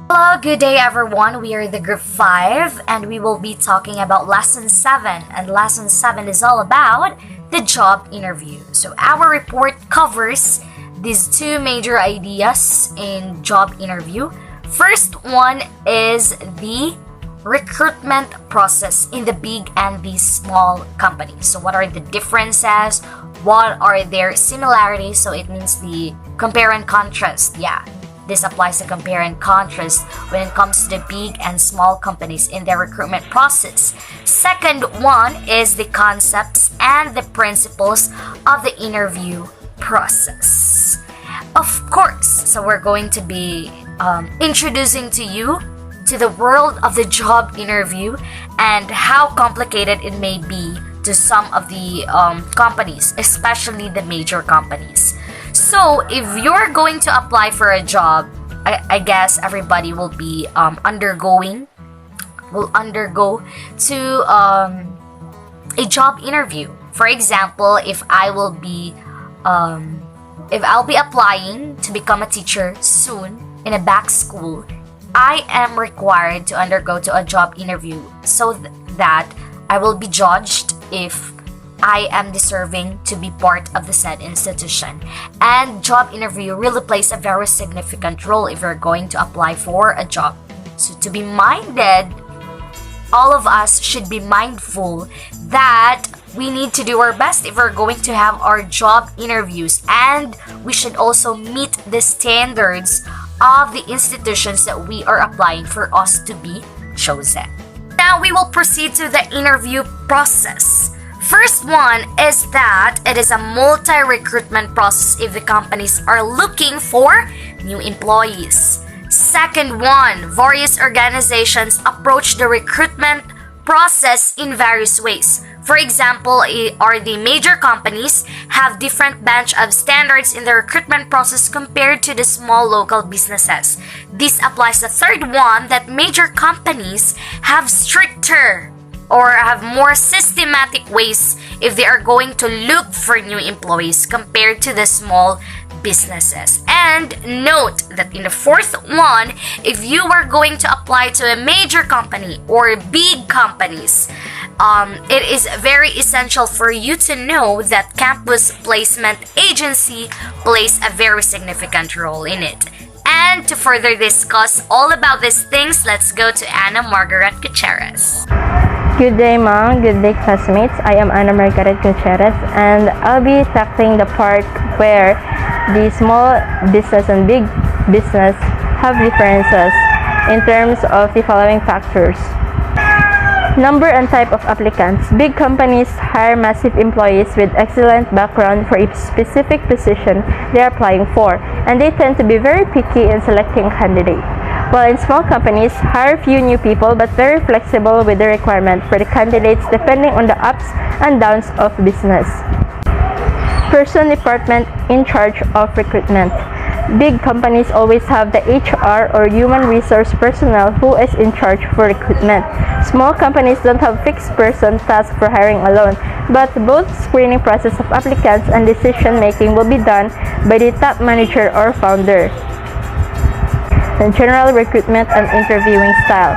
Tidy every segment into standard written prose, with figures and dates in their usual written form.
Hello, good day everyone. We are the Group 5 and we will be talking about Lesson 7. And Lesson 7 is all about the job interview. So our report covers these two major ideas in job interview. First one is the recruitment process in the big and the small companies. So what are the differences? What are their similarities? So it means the compare and contrast. Yeah. This applies to compare and contrast when it comes to the big and small companies in their recruitment process. Second one is the concepts and the principles of the interview process. Of course, so we're going to be introducing to you to the world of the job interview and how complicated it may be to some of the companies, especially the major companies. So, if you're going to apply for a job, I guess everybody will be undergo to a job interview. For example, if I'll be applying to become a teacher soon in a back school, I am required to undergo to a job interview so that I will be judged if I am deserving to be part of the said institution. And job interview really plays a very significant role if you're going to apply for a job. So to be minded, all of us should be mindful that we need to do our best if we're going to have our job interviews, and we should also meet the standards of the institutions that we are applying for us to be chosen. Now we will proceed to the interview process. First one is that it is a multi-recruitment process if the companies are looking for new employees. Second one, various organizations approach the recruitment process in various ways. For example, are the major companies have different bench of standards in the recruitment process compared to the small local businesses. This applies to the third one, that major companies have stricter or have more systematic ways if they are going to look for new employees compared to the small businesses. And note that in the fourth one, if you are going to apply to a major company or big companies, it is very essential for you to know that campus placement agency plays a very significant role in it. And to further discuss all about these things, let's go to Ana Margaret Gutierrez. Good day, Mom. Good day, classmates. I am Ana Margaret Gutierrez, and I'll be tackling the part where the small business and big business have differences in terms of the following factors. Number and type of applicants. Big companies hire massive employees with excellent background for a specific position they are applying for, and they tend to be very picky in selecting a candidate. While in small companies, hire few new people but very flexible with the requirement for the candidates depending on the ups and downs of business. Person department in charge of recruitment. Big companies always have the HR or human resource personnel who is in charge for recruitment. Small companies don't have fixed person tasked for hiring alone, but both screening process of applicants and decision making will be done by the top manager or founder. And general recruitment and interviewing style.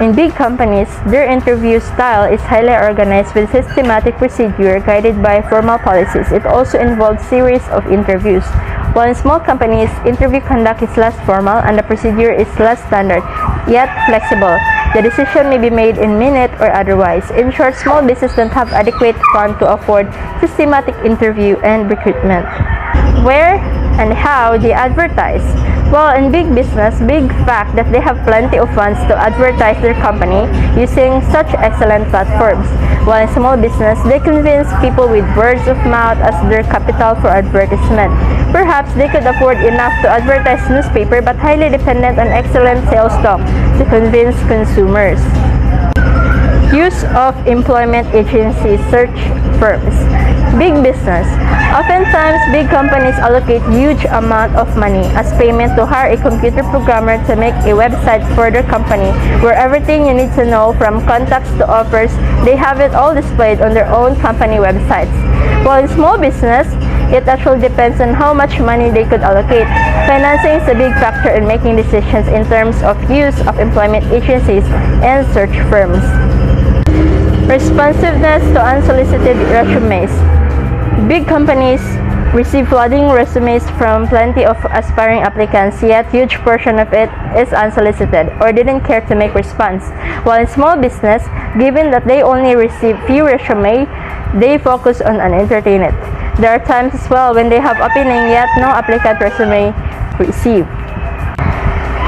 In big companies, their interview style is highly organized with systematic procedure guided by formal policies. It also involves series of interviews. While in small companies, interview conduct is less formal and the procedure is less standard, yet flexible. The decision may be made in minute or otherwise. In short, small businesses don't have adequate funds to afford systematic interview and recruitment. Where and how they advertise. Well, in big business, big fact that they have plenty of funds to advertise their company using such excellent platforms. While in small business, they convince people with words of mouth as their capital for advertisement. Perhaps they could afford enough to advertise newspaper but highly dependent on excellent sales talk to convince consumers. Use of employment agency search firms. Big business. Oftentimes, big companies allocate huge amount of money as payment to hire a computer programmer to make a website for their company where everything you need to know from contacts to offers, they have it all displayed on their own company websites. While in small business, It actually depends on how much money they could allocate. Financing is a big factor in making decisions in terms of use of employment agencies and search firms. Responsiveness to unsolicited resumes. Big companies receive flooding resumes from plenty of aspiring applicants, yet huge portion of it is unsolicited or didn't care to make response. While in small business, given that they only receive few resumes, they focus on and entertain it. There are times as well when they have opening yet no applicant resume received.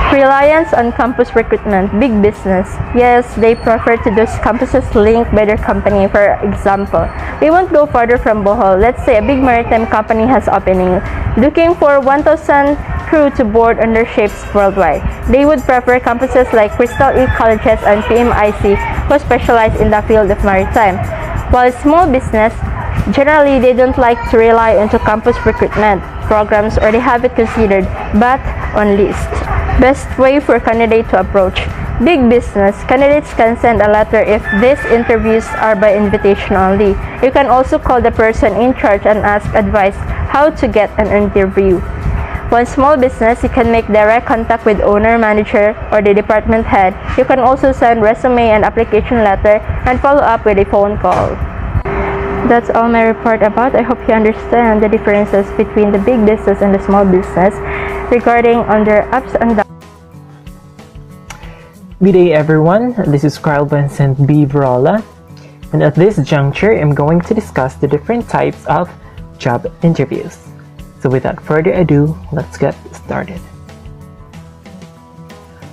Reliance on campus recruitment. Big business. Yes, they prefer to those campuses linked by their company. For example, we won't go further from Bohol. Let's say a big maritime company has opening, looking for 1,000 crew to board on their ships worldwide. They would prefer campuses like Crystal E colleges and PMIC who specialize in the field of maritime. While small business, generally they don't like to rely on campus recruitment programs or they have it considered but on list. Best way for candidate to approach. Big business, candidates can send a letter if these interviews are by invitation only. You can also call the person in charge and ask advice how to get an interview. One small business, you can make direct contact with owner, manager, or the department head. You can also send resume and application letter and follow up with a phone call. That's all my report about. I hope you understand the differences between the big business and the small business regarding on their ups and downs. Good day everyone, this is Carl Vincent B. Varela, and at this juncture I'm going to discuss the different types of job interviews. So without further ado, let's get started.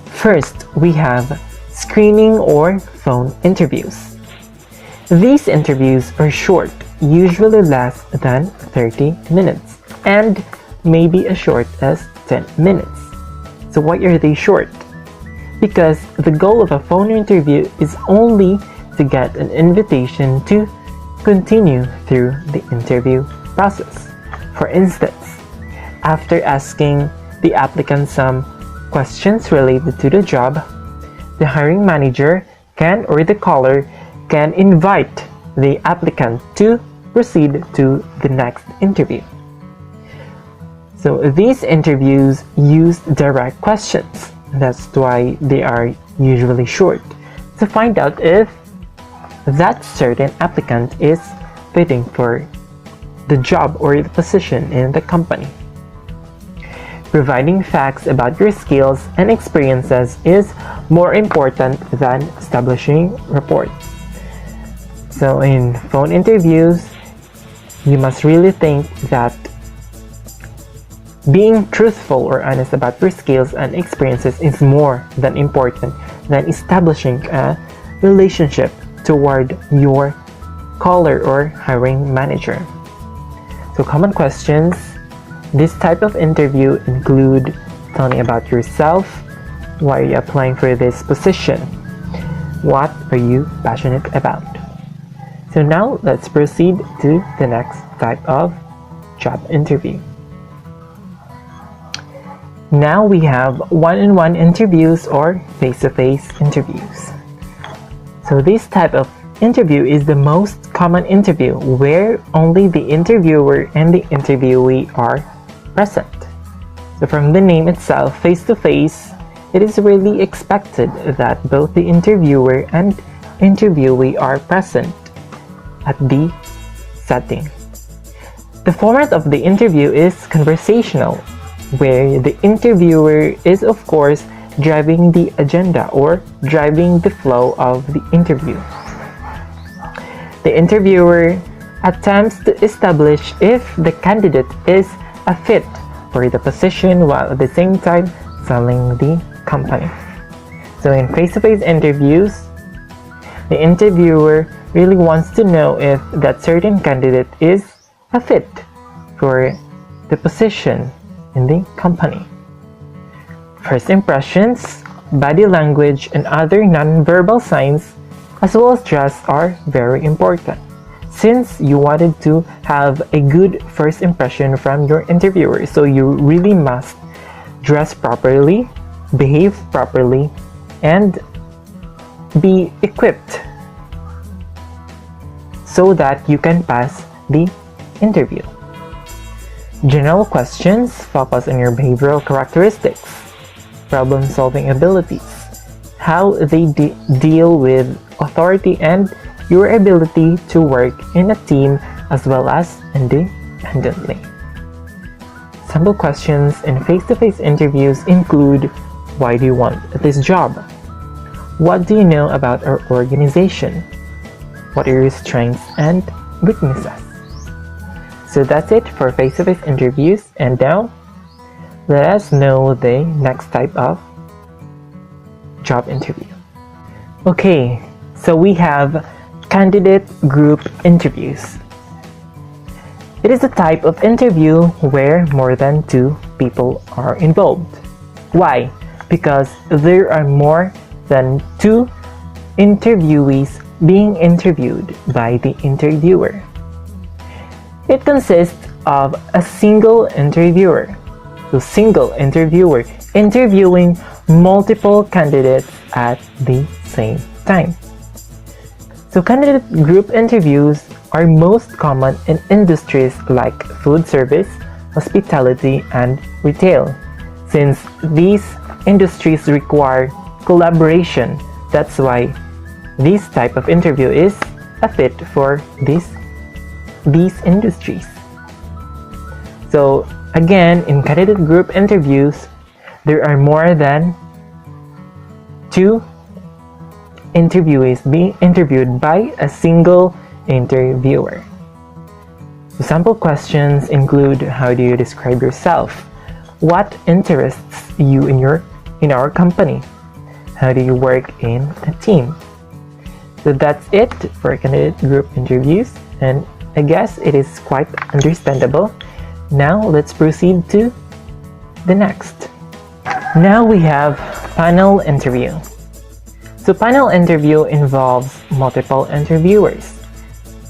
First, we have screening or phone interviews. These interviews are short, usually less than 30 minutes, and maybe as short as 10 minutes. So why are they short? Because the goal of a phone interview is only to get an invitation to continue through the interview process. For instance, after asking the applicant some questions related to the job, the hiring manager can or the caller can invite the applicant to proceed to the next interview. So these interviews use direct questions. That's why they are usually short, to find out if that certain applicant is fitting for the job or the position in the company. Providing facts about your skills and experiences is more important than establishing rapport. So in phone interviews, you must really think that being truthful or honest about your skills and experiences is more than important than establishing a relationship toward your caller or hiring manager. So common questions this type of interview include: tell me about yourself, why are you applying for this position, what are you passionate about. So now let's proceed to the next type of job interview. Now we have one-on-one interviews or face-to-face interviews. So this type of interview is the most common interview where only the interviewer and the interviewee are present. So from the name itself, face-to-face, it is really expected that both the interviewer and interviewee are present at the setting. The format of the interview is conversational, where the interviewer is of course driving the agenda or driving the flow of the interview. The interviewer attempts to establish if the candidate is a fit for the position while at the same time selling the company. So in face-to-face interviews, the interviewer really wants to know if that certain candidate is a fit for the position in the company. First impressions, body language, and other non-verbal signs as well as dress are very important, since you wanted to have a good first impression from your interviewer. So you really must dress properly, behave properly, and be equipped so that you can pass the interview. General questions focus on your behavioral characteristics, problem-solving abilities, how they deal with authority, and your ability to work in a team as well as independently. Sample questions in face-to-face interviews include: why do you want this job? What do you know about our organization? What are your strengths and weaknesses? So that's it for face-to-face interviews, and now let us know the next type of job interview. Okay, so we have candidate group interviews. It is a type of interview where more than 2 people are involved. Why? Because there are more than 2 interviewees being interviewed by the interviewer. It consists of a single interviewer. So single interviewer interviewing multiple candidates at the same time. So candidate group interviews are most common in industries like food service, hospitality, and retail. Since these industries require collaboration, that's why this type of interview is a fit for these industries. So again, in candidate group interviews, there are more than 2 interviewees being interviewed by a single interviewer. The sample questions include: how do you describe yourself? What interests you in our company? How do you work in a team? So that's it for candidate group interviews, and I guess it is quite understandable. Now let's proceed to the next. Now we have panel interview. So panel interview involves multiple interviewers.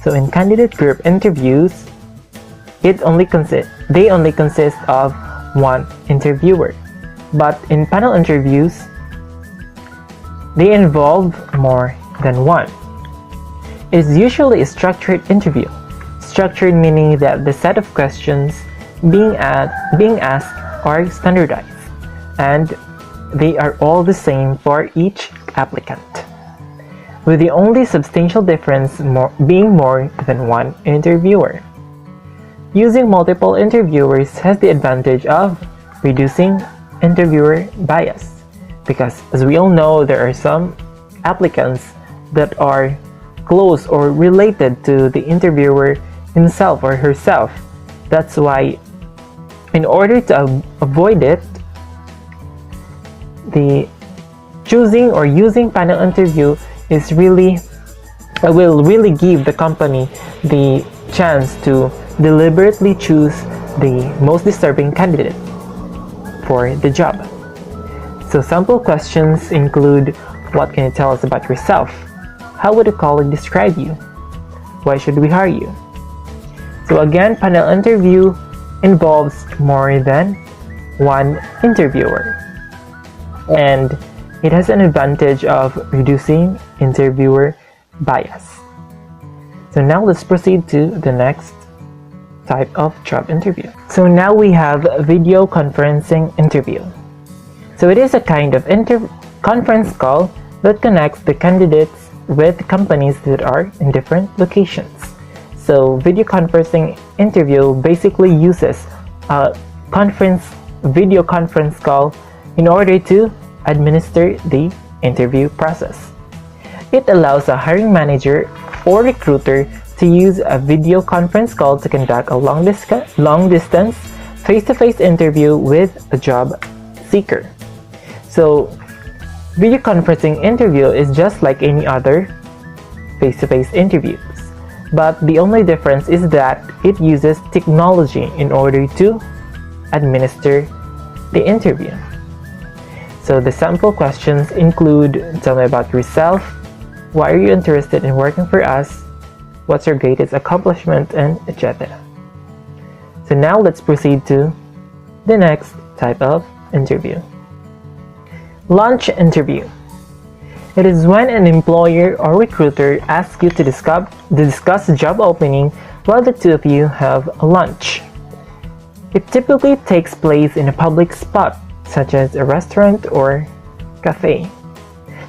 So in candidate group interviews, they only consist of 1 interviewer. But in panel interviews, they involve more than 1. It is usually a structured interview. Structured meaning that the set of questions being asked are standardized, and they are all the same for each applicant, with the only substantial difference being more than 1 interviewer. Using multiple interviewers has the advantage of reducing interviewer bias, because as we all know, there are some applicants that are close or related to the interviewer himself or herself. That's why, in order to avoid it, the choosing or using panel interview will really give the company the chance to deliberately choose the most deserving candidate for the job. So sample questions include: what can you tell us about yourself? How would a colleague describe you? Why should we hire you? So again, panel interview involves more than 1 interviewer, and it has an advantage of reducing interviewer bias. So now let's proceed to the next type of job interview. So now we have video conferencing interview. So it is a kind of conference call that connects the candidates with companies that are in different locations. So video conferencing interview basically uses a video conference call in order to administer the interview process. It allows a hiring manager or recruiter to use a video conference call to conduct a long distance face-to-face interview with a job seeker. So video conferencing interview is just like any other face-to-face interviews, but the only difference is that it uses technology in order to administer the interview. So the sample questions include: tell me about yourself, why are you interested in working for us, what's your greatest accomplishment, and etc. So now let's proceed to the next type of interview. Lunch interview. It is when an employer or recruiter asks you to discuss a job opening while the two of you have a lunch. It typically takes place in a public spot, such as a restaurant or cafe.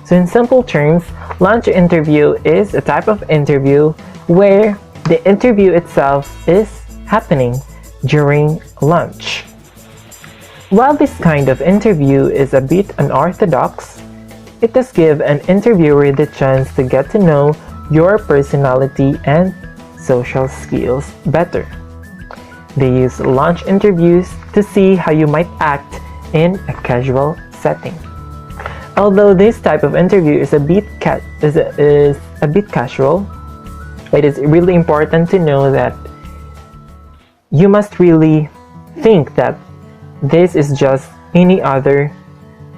So in simple terms, lunch interview is a type of interview where the interview itself is happening during lunch. While this kind of interview is a bit unorthodox, it does give an interviewer the chance to get to know your personality and social skills better. They use lunch interviews to see how you might act in a casual setting. Although this type of interview is a bit casual, it is really important to know that you must really think that this is just any other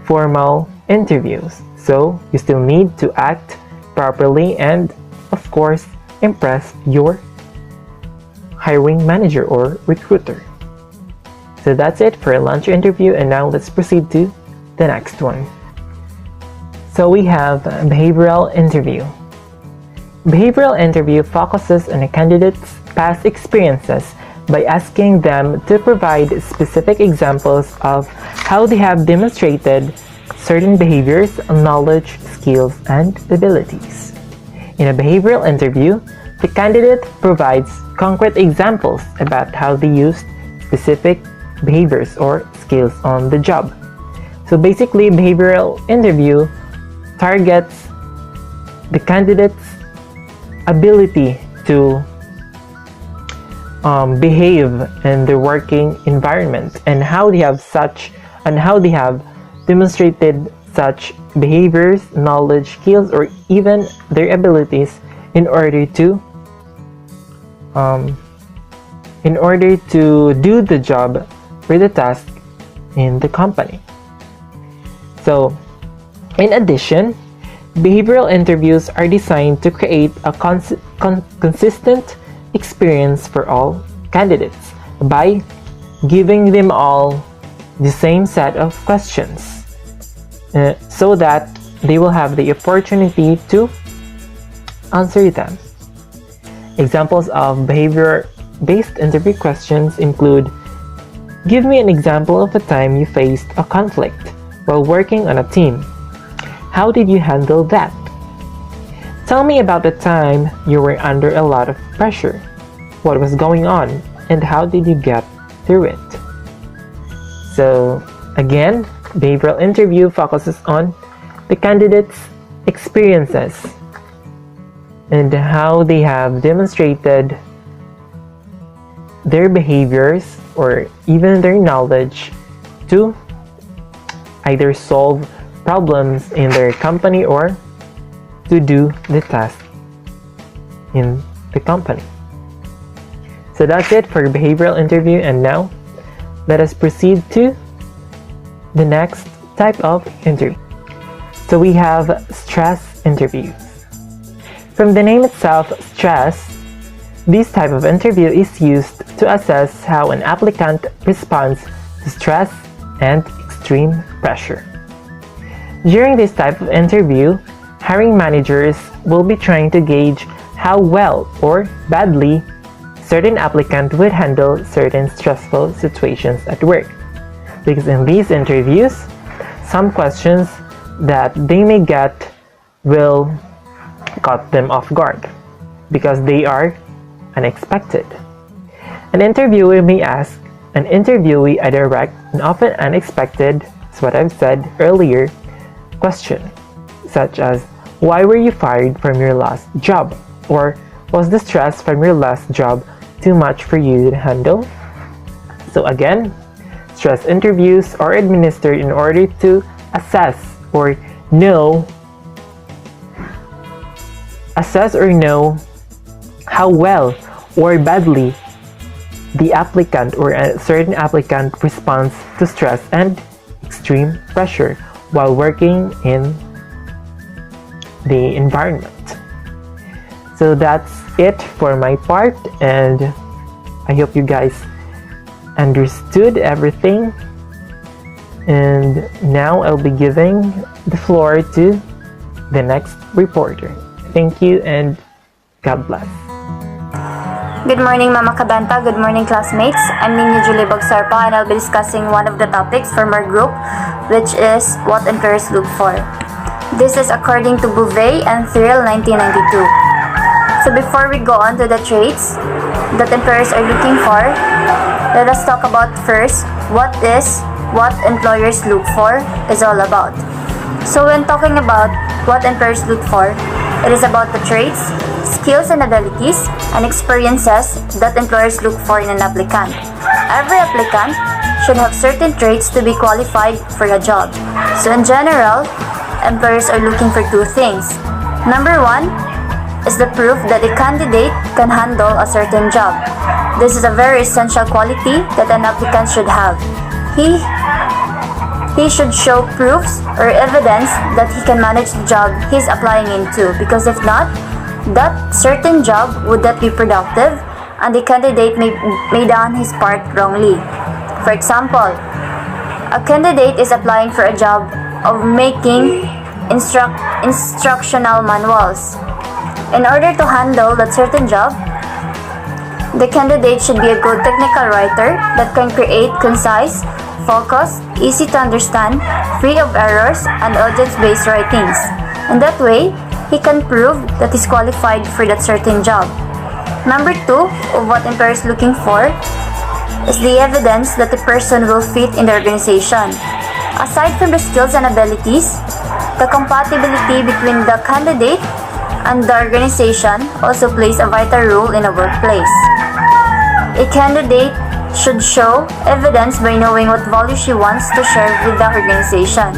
formal interviews. So you still need to act properly and, of course, impress your hiring manager or recruiter. So that's it for a lunch interview, and now let's proceed to the next one. So we have a behavioral interview. Behavioral interview focuses on a candidate's past experiences by asking them to provide specific examples of how they have demonstrated certain behaviors, knowledge, skills, and abilities. In a behavioral interview, the candidate provides concrete examples about how they used specific behaviors or skills on the job. So basically, behavioral interview targets the candidate's ability to behave in the working environment and how they have demonstrated such behaviors, knowledge, skills, or even their abilities in order to do the job or the task in the company. So, in addition, behavioral interviews are designed to create a consistent experience for all candidates by giving them all the same set of questions so that they will have the opportunity to answer them. Examples of behavior-based interview questions include: give me an example of a time you faced a conflict while working on a team. How did you handle that? Tell me about the time you were under a lot of pressure. What was going on and how did you get through it? So again, behavioral interview focuses on the candidate's experiences and how they have demonstrated their behaviors or even their knowledge to either solve problems in their company or to do the task in the company. So that's it for behavioral interview, and now let us proceed to the next type of interview. So we have stress interviews. From the name itself, stress, this type of interview is used to assess how an applicant responds to stress and extreme pressure. During this type of interview, hiring managers will be trying to gauge how well or badly certain applicant would handle certain stressful situations at work. Because in these interviews, some questions that they may get will caught them off guard because they are unexpected. An interviewer may ask an interviewee a direct and often unexpected, is what I've said earlier, question, such as, why were you fired from your last job? Or was the stress from your last job too much for you to handle? So again, stress interviews are administered in order to assess or know how well or badly the applicant or a certain applicant responds to stress and extreme pressure while working in the environment. So that's it for my part, and I hope you guys understood everything. And now I'll be giving the floor to the next reporter. Thank you and God bless. Good morning, Mama Kabanta. Good morning, classmates. I'm Nina Julie Bagsarpa, and I'll be discussing one of the topics from our group, which is what employers look for. This is according to Bouvet and Thrill 1992. So before we go on to the traits that employers are looking for, let us talk about first what employers look for is all about. So when talking about what employers look for, it is about the traits, skills and abilities, and experiences that employers look for in an applicant. Every applicant should have certain traits to be qualified for a job. So in general, employers are looking for two things. Number one is the proof that a candidate can handle a certain job. This is a very essential quality that an applicant should have. He should show proofs or evidence that he can manage the job he's applying into, because if not, that certain job would not be productive and the candidate may done his part wrongly. For example, a candidate is applying for a job of making instructional manuals. In order to handle that certain job, the candidate should be a good technical writer that can create concise, focused, easy to understand, free of errors, and audience-based writings. In that way, he can prove that he's qualified for that certain job. Number two of what employer is looking for is the evidence that the person will fit in the organization. Aside from the skills and abilities, the compatibility between the candidate and the organization also plays a vital role in a workplace. A candidate should show evidence by knowing what values she wants to share with the organization.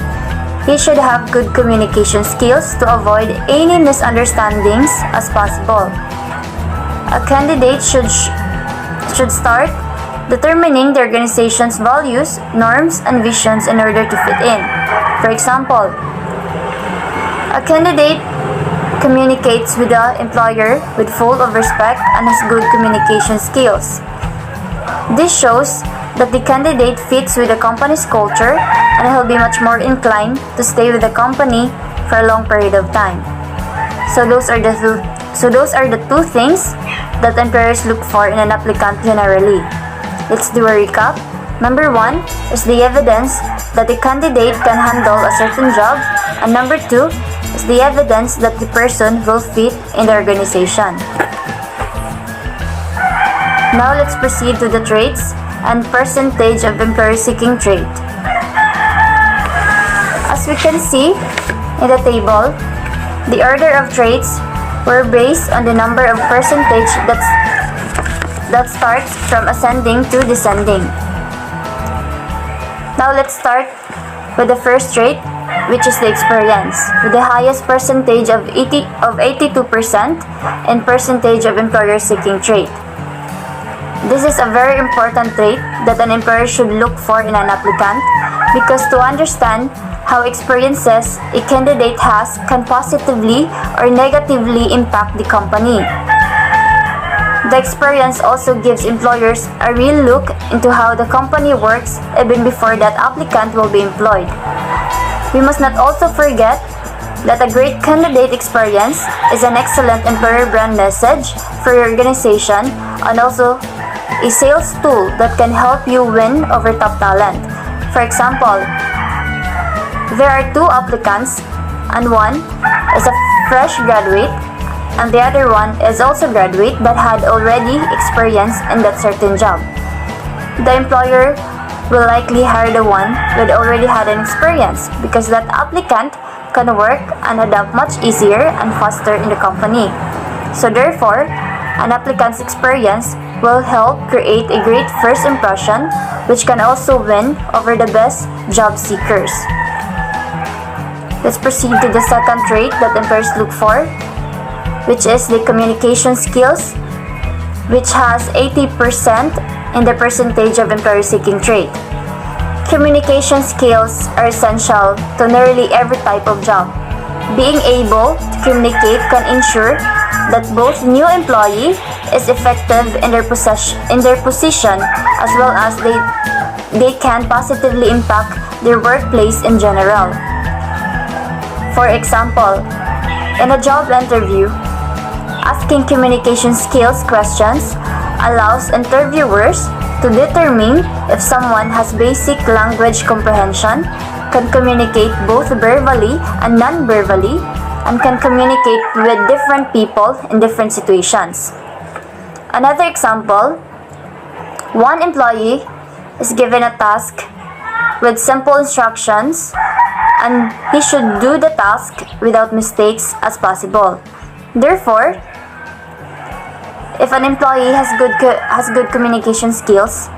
He should have good communication skills to avoid any misunderstandings as possible. A candidate should start determining the organization's values, norms, and visions in order to fit in. For example, a candidate communicates with the employer with full of respect and has good communication skills. This shows that the candidate fits with the company's culture and he'll be much more inclined to stay with the company for a long period of time. So those are the two things that employers look for in an applicant generally. Let's do a recap. Number one is the evidence that the candidate can handle a certain job, and number two is the evidence that the person will fit in the organization. Now let's proceed to the traits and percentage of employer seeking trait. As we can see in the table, the order of traits were based on the number of percentage that starts from ascending to descending. Now let's start with the first trait, which is the experience, with the highest percentage of 82% in percentage of employer seeking trait. This is a very important trait that an employer should look for in an applicant, because to understand how experiences a candidate has can positively or negatively impact the company. The experience also gives employers a real look into how the company works even before that applicant will be employed. We must not also forget that a great candidate experience is an excellent employer brand message for your organization and also a sales tool that can help you win over top talent. For example, there are two applicants and one is a fresh graduate and the other one is also graduate but had already experience in that certain job. The employer will likely hire the one that already had an experience because that applicant can work and adapt much easier and faster in the company. So therefore, an applicant's experience will help create a great first impression, which can also win over the best job seekers. Let's proceed to the second trait that employers look for, which is the communication skills, which has 80% in the percentage of employer seeking trait. Communication skills are essential to nearly every type of job. Being able to communicate can ensure that both new employee is effective in their position as well as they can positively impact their workplace in general. For example, in a job interview, asking communication skills questions allows interviewers to determine if someone has basic language comprehension, can communicate both verbally and non-verbally, and can communicate with different people in different situations. Another example, one employee is given a task with simple instructions and he should do the task without mistakes as possible. Therefore, if an employee has good communication skills,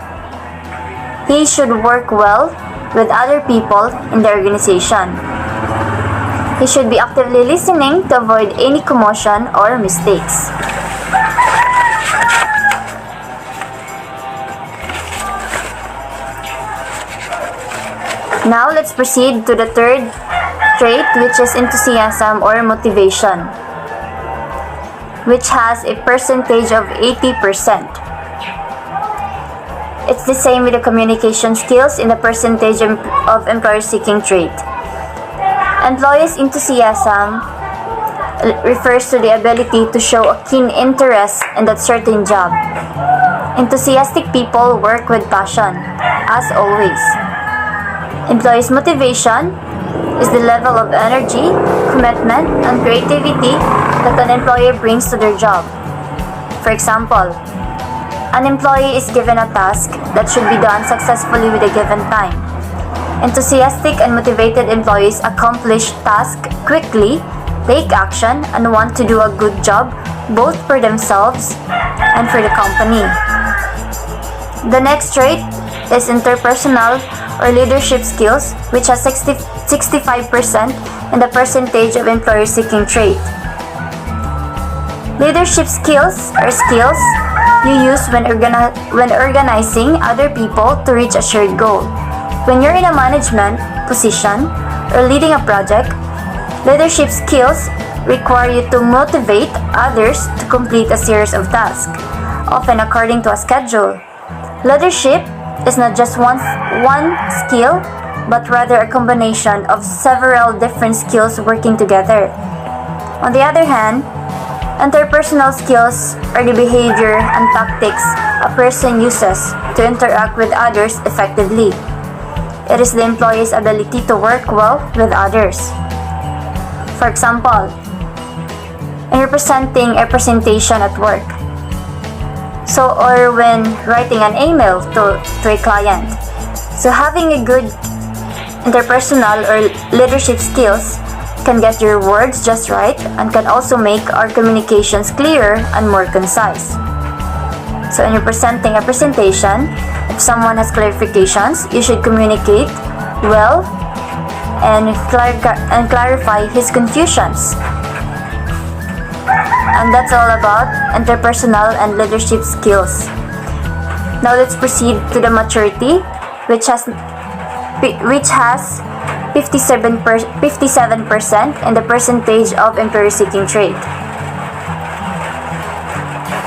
he should work well with other people in the organization. He should be actively listening to avoid any commotion or mistakes. Now let's proceed to the third trait, which is enthusiasm or motivation, which has a percentage of 80%. It's the same with the communication skills in the percentage of employer-seeking trait. Employees' enthusiasm refers to the ability to show a keen interest in that certain job. Enthusiastic people work with passion, as always. Employees' motivation is the level of energy, commitment, and creativity that an employer brings to their job. For example, an employee is given a task that should be done successfully with a given time. Enthusiastic and motivated employees accomplish tasks quickly, take action, and want to do a good job both for themselves and for the company. The next trait is interpersonal or leadership skills, which has 65% in the percentage of employer-seeking trait. Leadership skills are skills you use when organizing other people to reach a shared goal. When you're in a management position or leading a project, leadership skills require you to motivate others to complete a series of tasks, often according to a schedule. Leadership is not just one skill, but rather a combination of several different skills working together. On the other hand, interpersonal skills are the behavior and tactics a person uses to interact with others effectively. It is the employee's ability to work well with others. For example, in representing a presentation at work, or when writing an email to a client. So having a good interpersonal or leadership skills can get your words just right and can also make our communications clearer and more concise. So in presenting a presentation, if someone has clarifications, you should communicate well and clarify his confusions. And that's all about interpersonal and leadership skills. Now let's proceed to the maturity, which has 57% in the percentage of employer-seeking trait.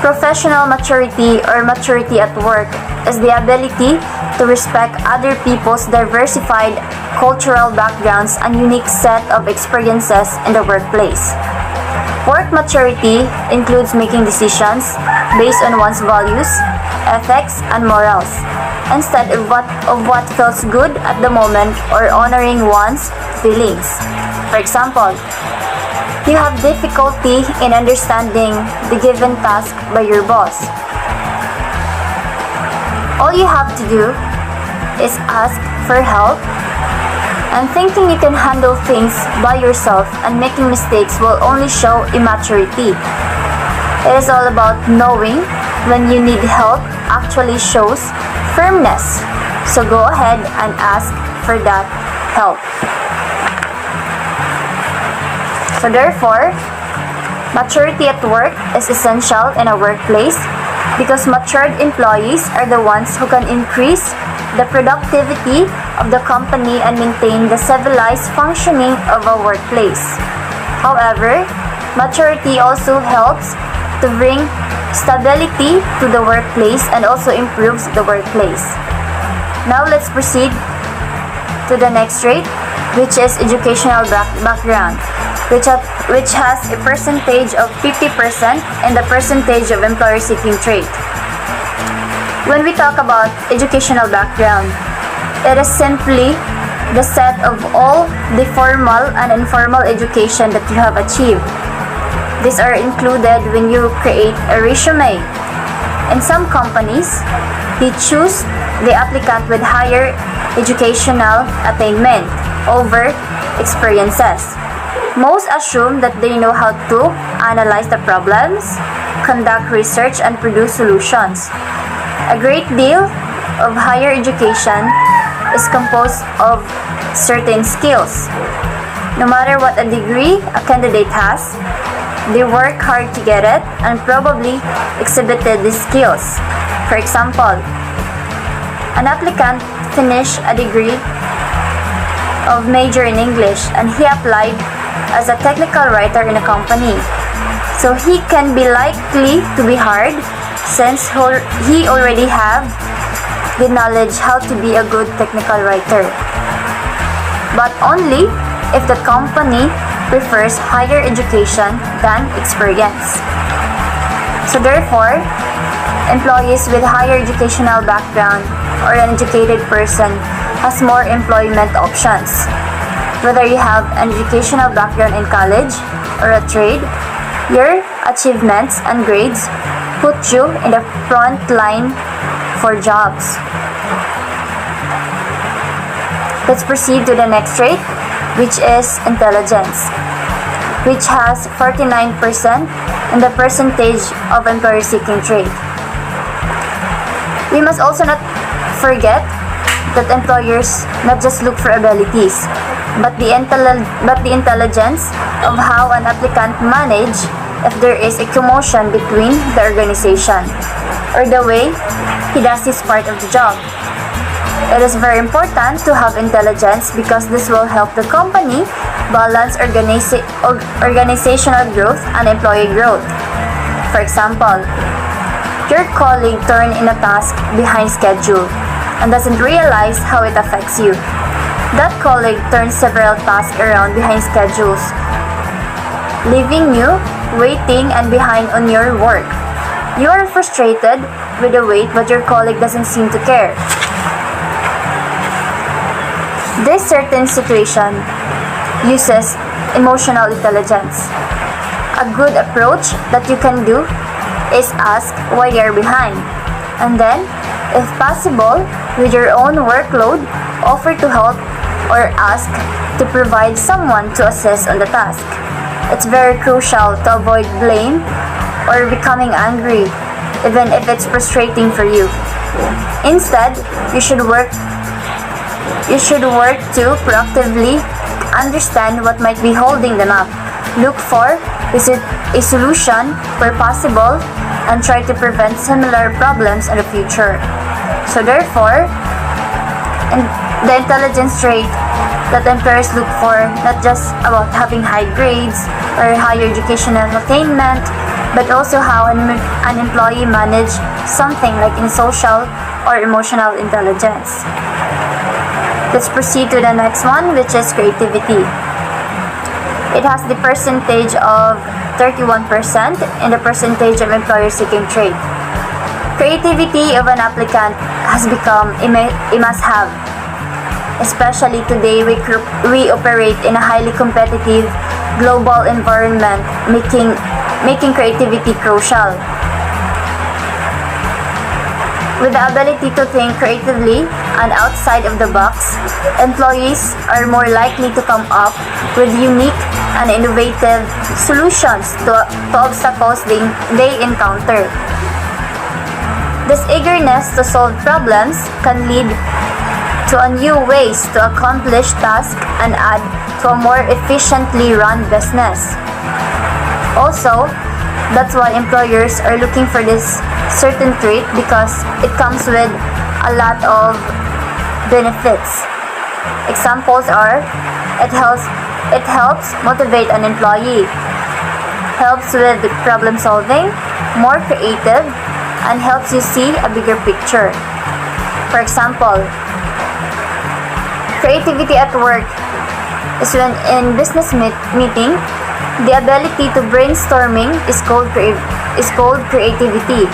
Professional maturity or maturity at work is the ability to respect other people's diversified cultural backgrounds and unique set of experiences in the workplace. Work maturity includes making decisions based on one's values, ethics, and morals, instead of what feels good at the moment or honoring one's feelings. For example, you have difficulty in understanding the given task by your boss. All you have to do is ask for help, and thinking you can handle things by yourself and making mistakes will only show immaturity. It is all about knowing when you need help actually shows firmness. So go ahead and ask for that help. So therefore, maturity at work is essential in a workplace because matured employees are the ones who can increase the productivity of the company and maintain the civilized functioning of a workplace. However, maturity also helps to bring stability to the workplace and also improves the workplace. Now let's proceed to the next trait, which is educational background, which has a percentage of 50% in the percentage of employer-seeking trait. When we talk about educational background, it is simply the set of all the formal and informal education that you have achieved. These are included when you create a resume. In some companies, they choose the applicant with higher educational attainment over experiences. Most assume that they know how to analyze the problems, conduct research, and produce solutions. A great deal of higher education is composed of certain skills. No matter what a degree a candidate has, they work hard to get it and probably exhibited these skills. For example, an applicant finished a degree of major in English and he applied as a technical writer in a company. So he can be likely to be hired since he already have the knowledge how to be a good technical writer. But only if the company prefers higher education than experience. So therefore, employees with higher educational background or an educated person has more employment options. Whether you have an educational background in college or a trade, your achievements and grades put you in the front line for jobs. Let's proceed to the next trait, which is intelligence, which has 49% in the percentage of employer-seeking trait. We must also not forget that employers not just look for abilities, but the intelligence of how an applicant manage if there is a commotion between the organization or the way he does his part of the job. It is very important to have intelligence because this will help the company balance organizational growth and employee growth. For example, your colleague turned in a task behind schedule and doesn't realize how it affects you. That colleague turns several tasks around behind schedules, leaving you waiting and behind on your work. You are frustrated with the wait, but your colleague doesn't seem to care. This certain situation uses emotional intelligence. A good approach that you can do is ask why they are behind, and then, if possible, with your own workload, offer to help or ask to provide someone to assist on the task. It's very crucial to avoid blame or becoming angry, even if it's frustrating for you. Instead, you should work to proactively understand what might be holding them up. Look for a solution where possible and try to prevent similar problems in the future. So therefore, the intelligence trait that employers look for not just about having high grades or higher educational attainment, but also how an employee manage something like in social or emotional intelligence. Let's proceed to the next one, which is creativity. It has the percentage of 31% in the percentage of employer-seeking trait. Creativity of an applicant has become a must-have. Especially today, we operate in a highly competitive global environment, making creativity crucial. With the ability to think creatively and outside of the box, employees are more likely to come up with unique and innovative solutions to obstacles they encounter. This eagerness to solve problems can lead to a new ways to accomplish tasks and add to a more efficiently run business. Also, that's why employers are looking for this certain trait because it comes with a lot of benefits. Examples are it helps motivate an employee, helps with problem solving, more creative, and helps you see a bigger picture. For example, creativity at work is when in business meeting, the ability to brainstorming is called creativity.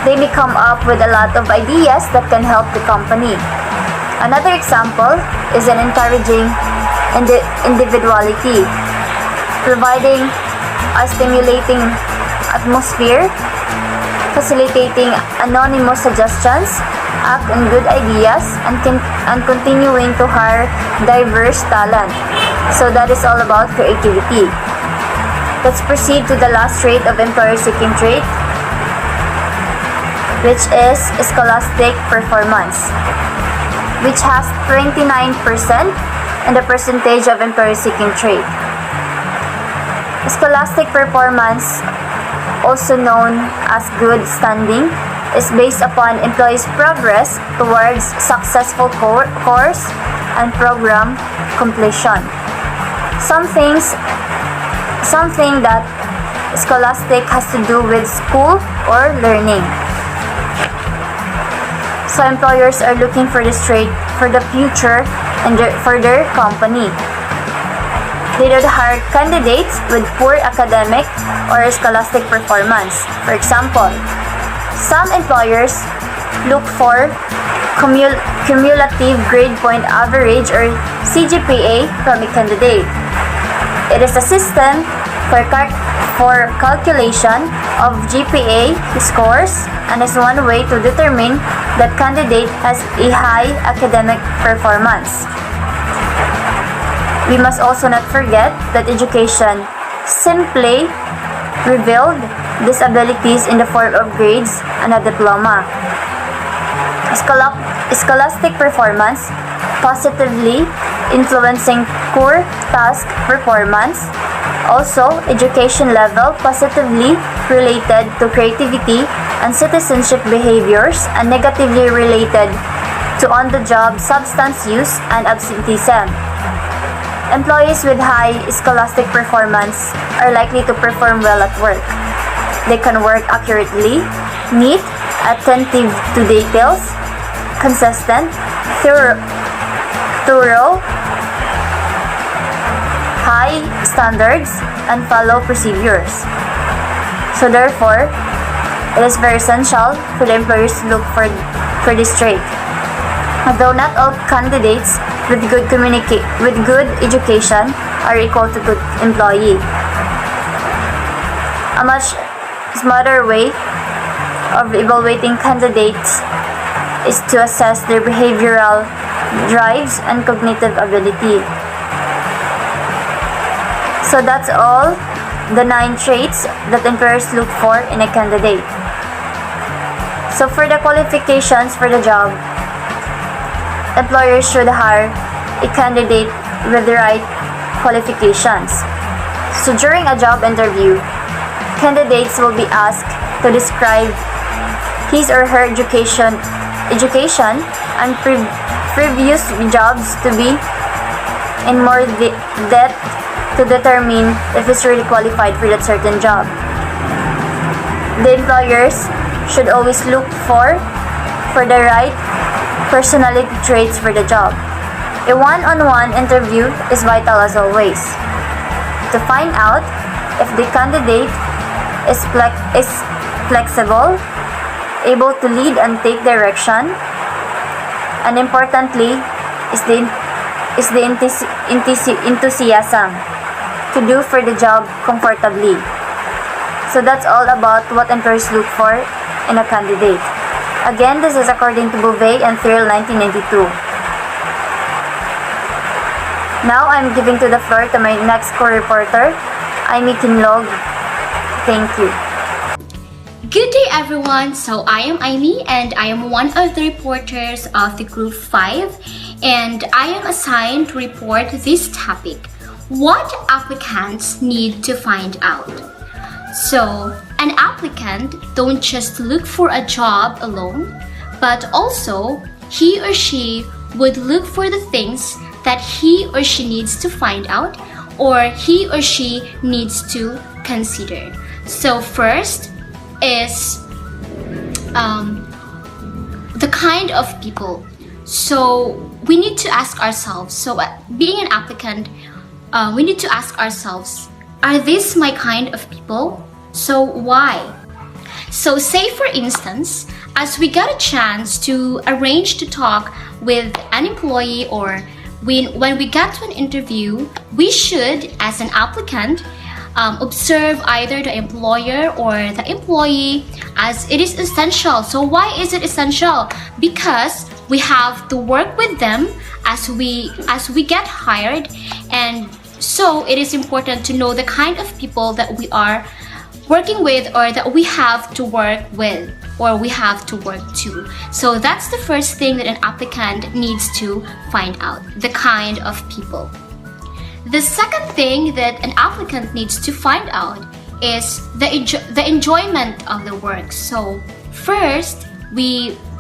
They may come up with a lot of ideas that can help the company. Another example is an encouraging individuality, providing a stimulating atmosphere, facilitating anonymous suggestions, act on good ideas, and continuing to hire diverse talent. So that is all about creativity. Let's proceed to the last trait of employer-seeking trait, which is scholastic performance, which has 29% in the percentage of employer-seeking trait. Scholastic performance, also known as good standing, is based upon employees' progress towards successful course and program completion. Something that scholastic has to do with school or learning. So employers are looking for this trait for the future and for their company. They don't hire candidates with poor academic or scholastic performance. For example, some employers look for cumulative grade point average or CGPA from a candidate. It is a system for calculation of GPA scores and is one way to determine that candidate has a high academic performance. We must also not forget that education simply revealed these abilities in the form of grades and a diploma. Scholastic performance positively influencing core task performance. Also, education level positively related to creativity and citizenship behaviors and negatively related to on-the-job substance use and absenteeism. Employees with high scholastic performance are likely to perform well at work. They can work accurately, neat, attentive to details, consistent, thorough, high standards, and follow procedures. So therefore, it is very essential for the employers to look for this trait. Although not all candidates with good education are equal to good employee. A much smarter way of evaluating candidates is to assess their behavioral drives and cognitive ability. So that's all the 9 traits that employers look for in a candidate. So for the qualifications for the job, employers should hire a candidate with the right qualifications. So during a job interview, candidates will be asked to describe his or her education and previous jobs to be in more depth to determine if he's really qualified for that certain job. The employers should always look for the right personality traits for the job. A one-on-one interview is vital as always to find out if the candidate is flexible, able to lead and take direction, and importantly is the enthusiasm to do for the job comfortably. So that's all about what employers look for in a candidate. Again, this is according to Bouvet and Thrill 1992. Now I'm giving to the floor to my next co-reporter, Amy Kinlog. Thank you. Good day everyone, so I am Amy and I am one of the reporters of the Group 5 and I am assigned to report this topic, what applicants need to find out. So, an applicant don't just look for a job alone, but also he or she would look for the things that he or she needs to find out or he or she needs to consider. So first is the kind of people. So we need to ask ourselves, being an applicant, we need to ask ourselves, are these my kind of people? So why? So say for instance, as we got a chance to arrange to talk with an employee, or when we get to an interview, we should, as an applicant, observe either the employer or the employee, as it is essential. So why is it essential? Because we have to work with them as we get hired, and so it is important to know the kind of people that we are working with, or that we have to work with, or we have to work to. So that's the first thing that an applicant needs to find out, the kind of people. The second thing that an applicant needs to find out is the enjoyment of the work. So first,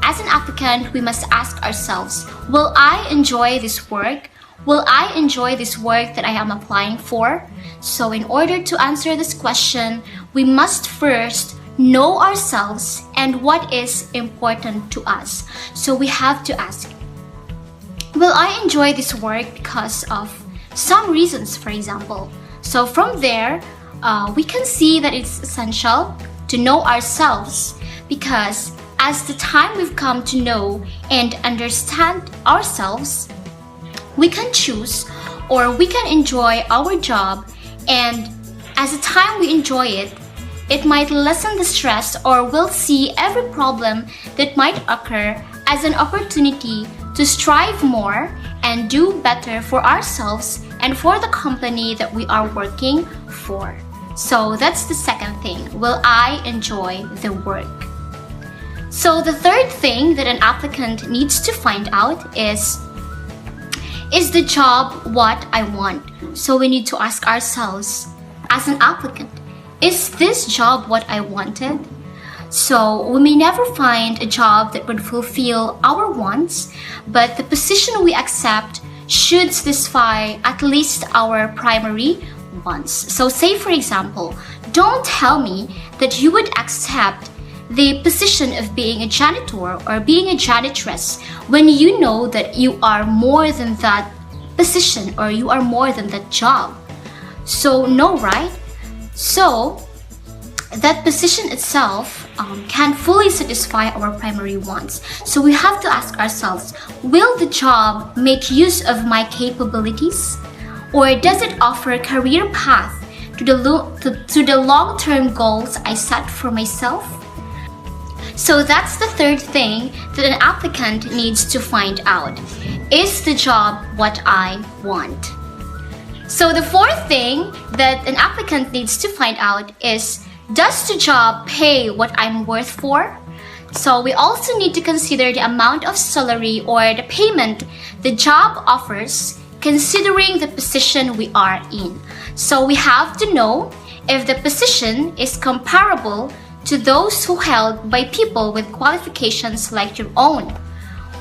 as an applicant, we must ask ourselves, will I enjoy this work? Will I enjoy this work that I am applying for? So in order to answer this question, we must first know ourselves and what is important to us. So we have to ask, will I enjoy this work because of some reasons, for example? So from there, we can see that it's essential to know ourselves, because as the time we've come to know and understand ourselves, we can choose or we can enjoy our job, and as the time we enjoy it, it might lessen the stress, or we'll see every problem that might occur as an opportunity to strive more and do better for ourselves and for the company that we are working for. So that's the second thing. Will I enjoy the work? So the third thing that an applicant needs to find out is the job what I want? So we need to ask ourselves, as an applicant, is this job what I wanted? So we may never find a job that would fulfill our wants, but the position we accept should satisfy at least our primary wants. So say for example, don't tell me that you would accept the position of being a janitor or being a janitress when you know that you are more than that position, or you are more than that job. So no, right? So that position itself can fully satisfy our primary wants. So we have to ask ourselves, will the job make use of my capabilities, or does it offer a career path to the long-term goals I set for myself? So that's the third thing that an applicant needs to find out. Is the job what I want? So the fourth thing that an applicant needs to find out is, does the job pay what I'm worth for? So we also need to consider the amount of salary or the payment the job offers, considering the position we are in. So we have to know if the position is comparable to those who held by people with qualifications like your own,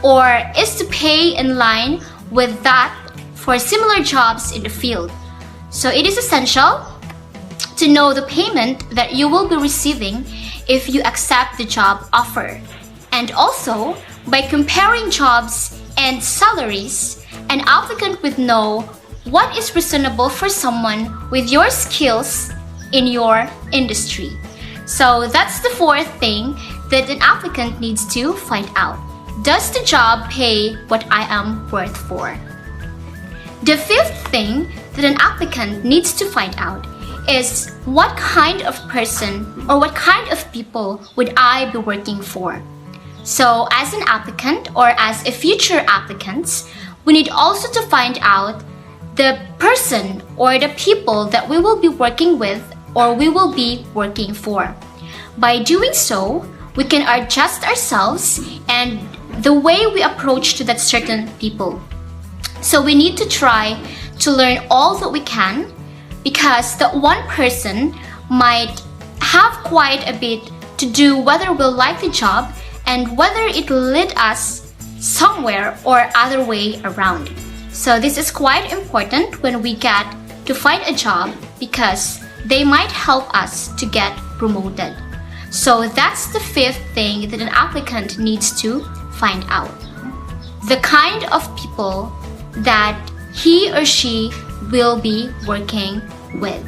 or is the pay in line with that for similar jobs in the field. So it is essential to know the payment that you will be receiving if you accept the job offer. And also, by comparing jobs and salaries, an applicant would know what is reasonable for someone with your skills in your industry. So that's the fourth thing that an applicant needs to find out. Does the job pay what I am worth for? The fifth thing that an applicant needs to find out is, what kind of person or what kind of people would I be working for? So as an applicant or as a future applicant, we need also to find out the person or the people that we will be working with or we will be working for. By doing so, we can adjust ourselves and the way we approach to that certain people. So we need to try to learn all that we can, because that one person might have quite a bit to do whether we'll like the job and whether it will lead us somewhere or other way around. So this is quite important when we get to find a job, because they might help us to get promoted. So that's the fifth thing that an applicant needs to find out. The kind of people that he or she will be working with.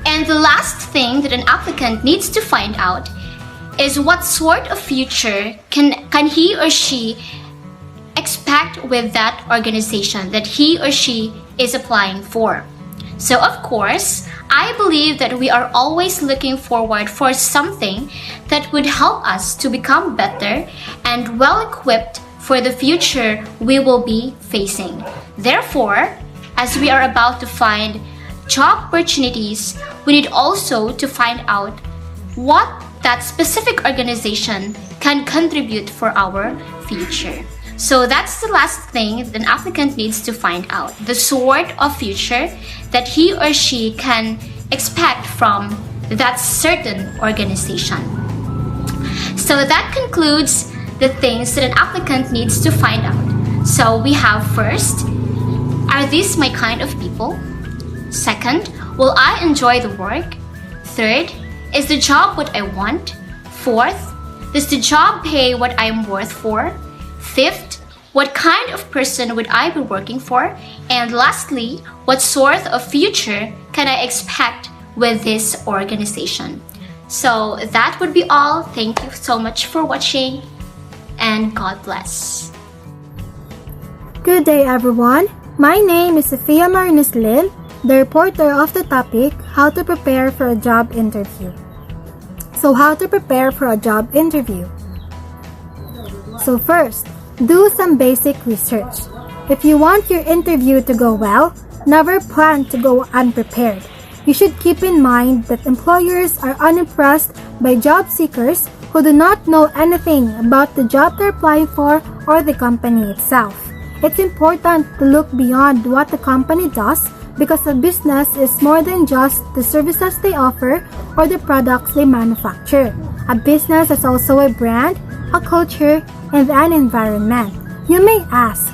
And the last thing that an applicant needs to find out is what sort of future can he or she expect with that organization that he or she is applying for. So of course, I believe that we are always looking forward for something that would help us to become better and well equipped for the future we will be facing. Therefore, as we are about to find job opportunities, we need also to find out what that specific organization can contribute for our future. So that's the last thing that an applicant needs to find out, the sort of future that he or she can expect from that certain organization. So that concludes the things that an applicant needs to find out. So we have first, are these my kind of people? Second, will I enjoy the work? Third, is the job what I want? Fourth, does the job pay what I am worth for? Fifth, what kind of person would I be working for? And lastly, what sort of future can I expect with this organization? So that would be all. Thank you so much for watching, and God bless. Good day, everyone. My name is Sophia Marinis Lin, the reporter of the topic, How to Prepare for a Job Interview. So how to prepare for a job interview? So first, do some basic research. If you want your interview to go well, never plan to go unprepared. You should keep in mind that employers are unimpressed by job seekers who do not know anything about the job they're applying for or the company itself. It's important to look beyond what the company does, because a business is more than just the services they offer or the products they manufacture. A business is also a brand, a culture, and an environment. You may ask,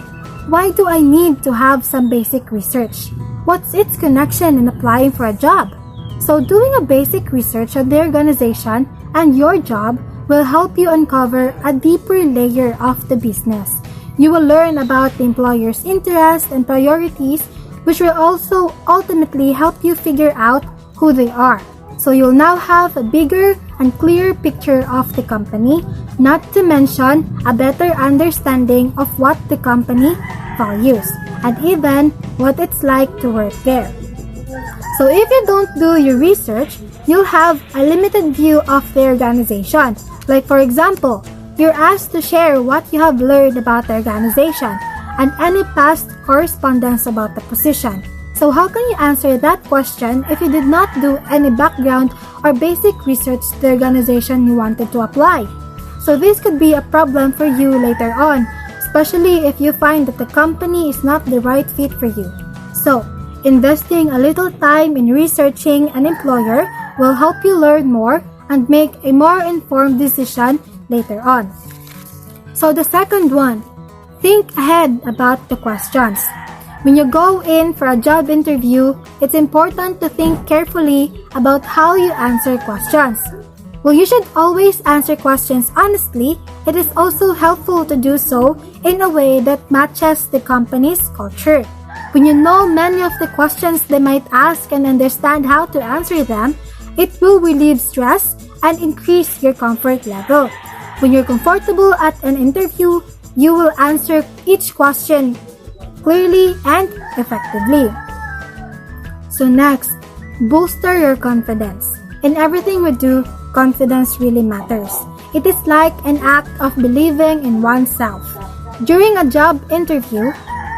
why do I need to have some basic research? What's its connection in applying for a job? So doing a basic research on the organization and your job will help you uncover a deeper layer of the business. You will learn about the employer's interests and priorities, which will also ultimately help you figure out who they are. So you'll now have a bigger and clearer picture of the company, not to mention a better understanding of what the company values and even what it's like to work there. So if you don't do your research, you'll have a limited view of the organization. Like for example, you're asked to share what you have learned about the organization and any past correspondence about the position. So how can you answer that question if you did not do any background or basic research to the organization you wanted to apply? So this could be a problem for you later on, especially if you find that the company is not the right fit for you. So, investing a little time in researching an employer will help you learn more and make a more informed decision later on. So the second one, think ahead about the questions. When you go in for a job interview, it's important to think carefully about how you answer questions. While you should always answer questions honestly, it is also helpful to do so in a way that matches the company's culture. When you know many of the questions they might ask and understand how to answer them, it will relieve stress and increase your comfort level. When you're comfortable at an interview, you will answer each question clearly and effectively. So next, bolster your confidence. In everything we do, confidence really matters. It is like an act of believing in oneself. During a job interview,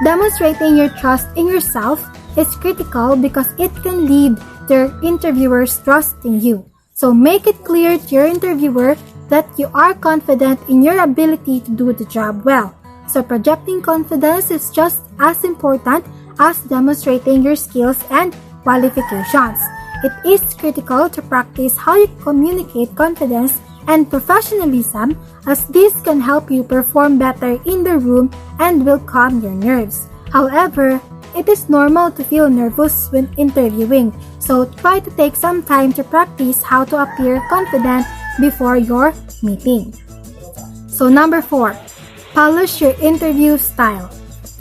demonstrating your trust in yourself is critical because it can lead to your interviewer's trust in you. So make it clear to your interviewer that you are confident in your ability to do the job well. So projecting confidence is just as important as demonstrating your skills and qualifications. It is critical to practice how you communicate confidence and professionalism, as this can help you perform better in the room and will calm your nerves. However, it is normal to feel nervous when interviewing, so try to take some time to practice how to appear confident before your meeting. So number 4, polish your interview style.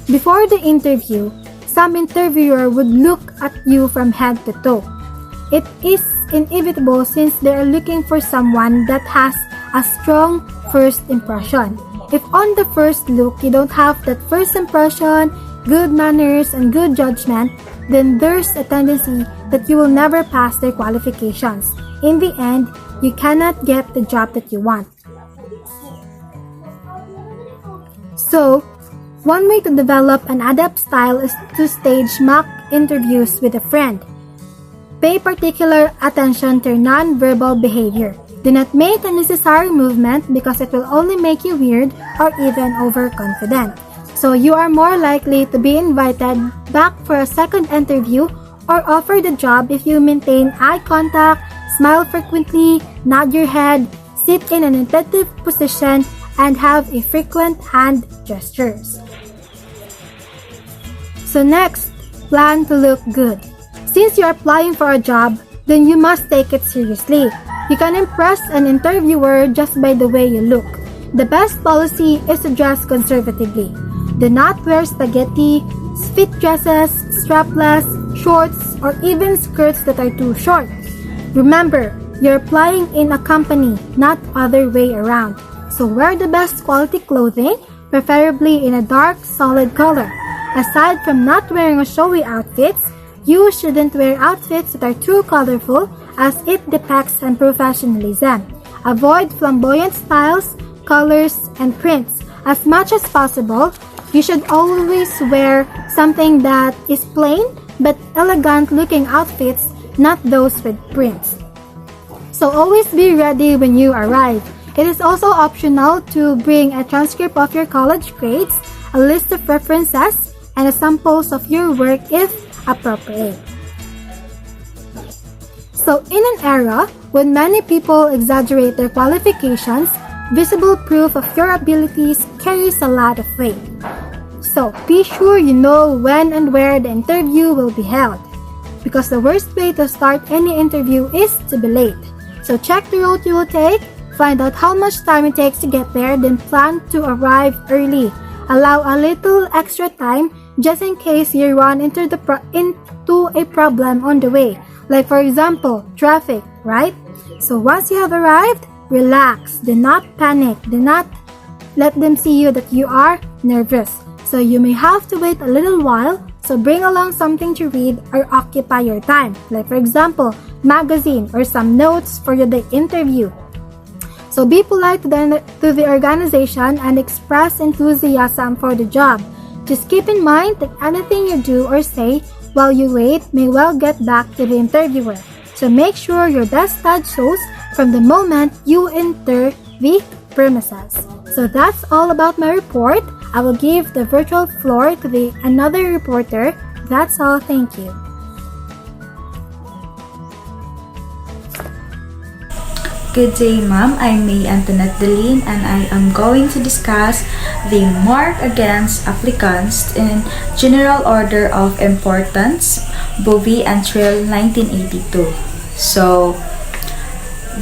Before the interview, some interviewer would look at you from head to toe. It is inevitable since they are looking for someone that has a strong first impression. If on the first look you don't have that first impression, good manners, and good judgment, then there's a tendency that you will never pass their qualifications. In the end, you cannot get the job that you want. So, one way to develop an adept style is to stage mock interviews with a friend. Pay particular attention to non-verbal behavior. Do not make unnecessary movement because it will only make you weird or even overconfident. So you are more likely to be invited back for a second interview or offered the job if you maintain eye contact, smile frequently, nod your head, sit in an attentive position, and have a frequent hand gestures. So next, plan to look good. Since you are applying for a job, then you must take it seriously. You can impress an interviewer just by the way you look. The best policy is to dress conservatively. Do not wear spaghetti, fit dresses, strapless, shorts, or even skirts that are too short. Remember, you're applying in a company, not other way around. So wear the best quality clothing, preferably in a dark, solid color. Aside from not wearing a showy outfits, you shouldn't wear outfits that are too colorful as it depicts unprofessionalism. Avoid flamboyant styles, colors, and prints. As much as possible, you should always wear something that is plain but elegant looking outfits, not those with prints. So always be ready when you arrive. It is also optional to bring a transcript of your college grades, a list of references, and a samples of your work if appropriate. So in an era when many people exaggerate their qualifications, visible proof of your abilities carries a lot of weight. So be sure you know when and where the interview will be held, because the worst way to start any interview is to be late. So check the route you will take, find out how much time it takes to get there, then plan to arrive early. Allow a little extra time just in case you run into a problem on the way, like for example, traffic, right? So once you have arrived, relax, do not panic, do not let them see you that you are nervous. So you may have to wait a little while, so bring along something to read or occupy your time, like for example, magazine or some notes for the interview. So be polite to the organization and express enthusiasm for the job. Just keep in mind that anything you do or say while you wait may well get back to the interviewer. So make sure your best side shows from the moment you enter the premises. So that's all about my report. I will give the virtual floor to another reporter. That's all. Thank you. Good day, ma'am. I'm May Antoinette Delin, and I am going to discuss the mark against applicants in general order of importance, Bovie and Trill 1982. So,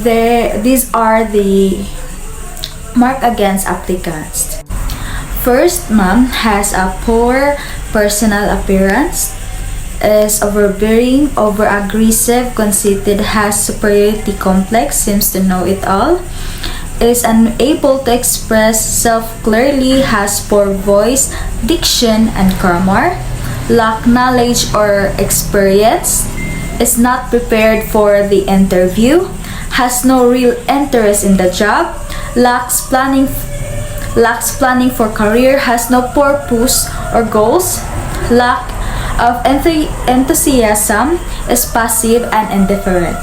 these are the mark against applicants. First, ma'am has a poor personal appearance, is overbearing, over-aggressive, conceited, has superiority complex, seems to know it all, is unable to express self clearly, has poor voice, diction, and grammar, lack knowledge or experience, is not prepared for the interview, has no real interest in the job, lacks planning for career, has no purpose or goals, lack of enthusiasm, is passive and indifferent.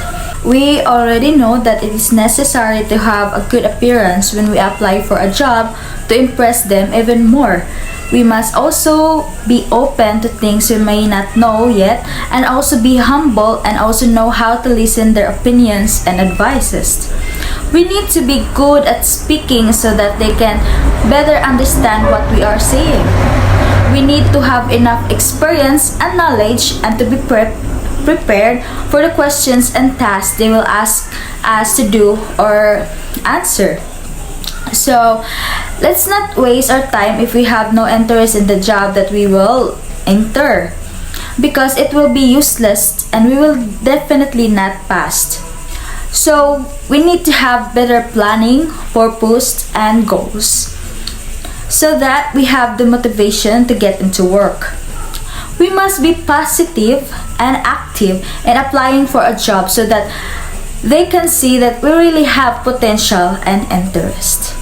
We already know that it is necessary to have a good appearance when we apply for a job to impress them even more. We must also be open to things we may not know yet, and also be humble and also know how to listen their opinions and advices. We need to be good at speaking so that they can better understand what we are saying. We need to have enough experience and knowledge and to be prepared for the questions and tasks they will ask us to do or answer. So, let's not waste our time if we have no interest in the job that we will enter. because it will be useless and we will definitely not pass. So we need to have better planning, purpose, and goals so that we have the motivation to get into work. We must be positive and active in applying for a job so that they can see that we really have potential and interest.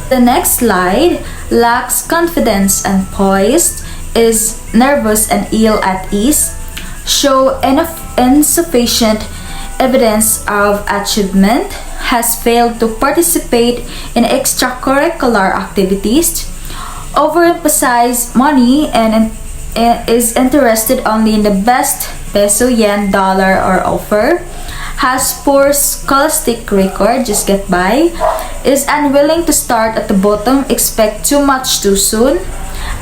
The next slide lacks confidence and poised, is nervous and ill at ease, show insufficient evidence of achievement, has failed to participate in extracurricular activities, overemphasize money and is interested only in the best peso, yen, dollar, or offer, has poor scholastic record, just get by, is unwilling to start at the bottom, expect too much too soon,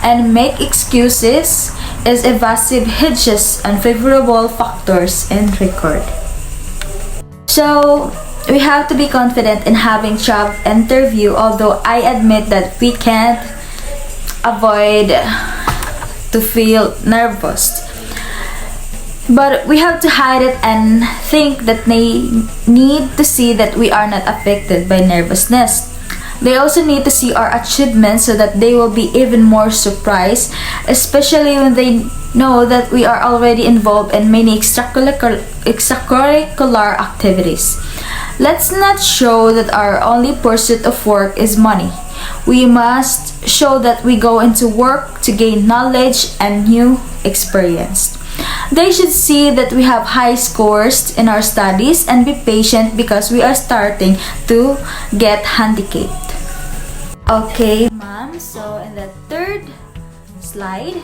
and make excuses, is evasive, hedges unfavorable factors in record. So, we have to be confident in having job interview, although I admit that we can't avoid to feel nervous. But we have to hide it and think that they need to see that we are not affected by nervousness. They also need to see our achievements so that they will be even more surprised, especially when they know that we are already involved in many extracurricular activities. Let's not show that our only pursuit of work is money. We must show that we go into work to gain knowledge and new experience. They should see that we have high scores in our studies and be patient because we are starting to get handicapped. Okay, ma'am. So in the third slide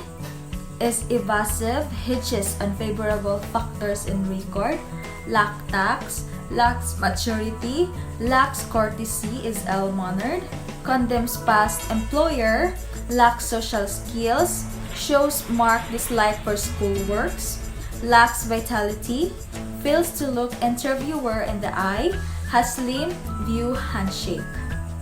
is evasive, hitches unfavorable factors in record, lack tax, lacks maturity, lacks courtesy, is ill-mannered, condemns past employer, lacks social skills, shows marked dislike for school works, lacks vitality, fails to look interviewer in the eye, has slim view handshake.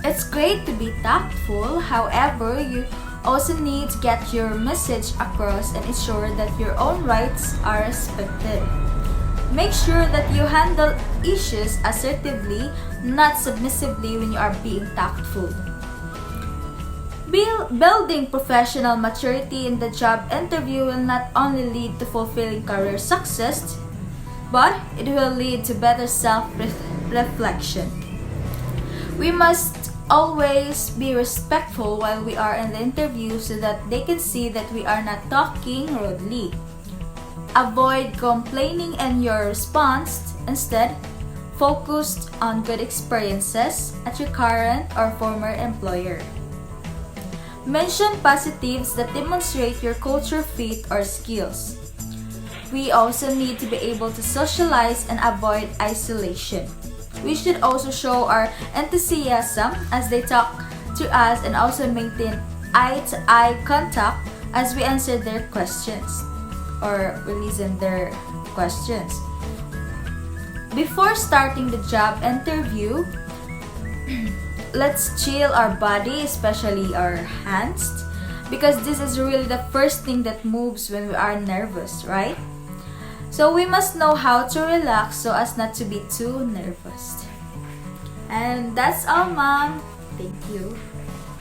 It's great to be tactful, however, you also need to get your message across and ensure that your own rights are respected. Make sure that you handle issues assertively, not submissively when you are being tactful. Building professional maturity in the job interview will not only lead to fulfilling career success, but it will lead to better self-reflection. We must always be respectful while we are in the interview so that they can see that we are not talking rudely. Avoid complaining in your response. Instead, focus on good experiences at your current or former employer. Mention positives that demonstrate your culture fit or skills. We also need to be able to socialize and avoid isolation. We should also show our enthusiasm as they talk to us and also maintain eye-to-eye contact as we answer their questions or we listen their questions. Before starting the job interview, let's chill our body, especially our hands, because this is really the first thing that moves when we are nervous, right? So we must know how to relax so as not to be too nervous. And that's all, ma'am. Thank you.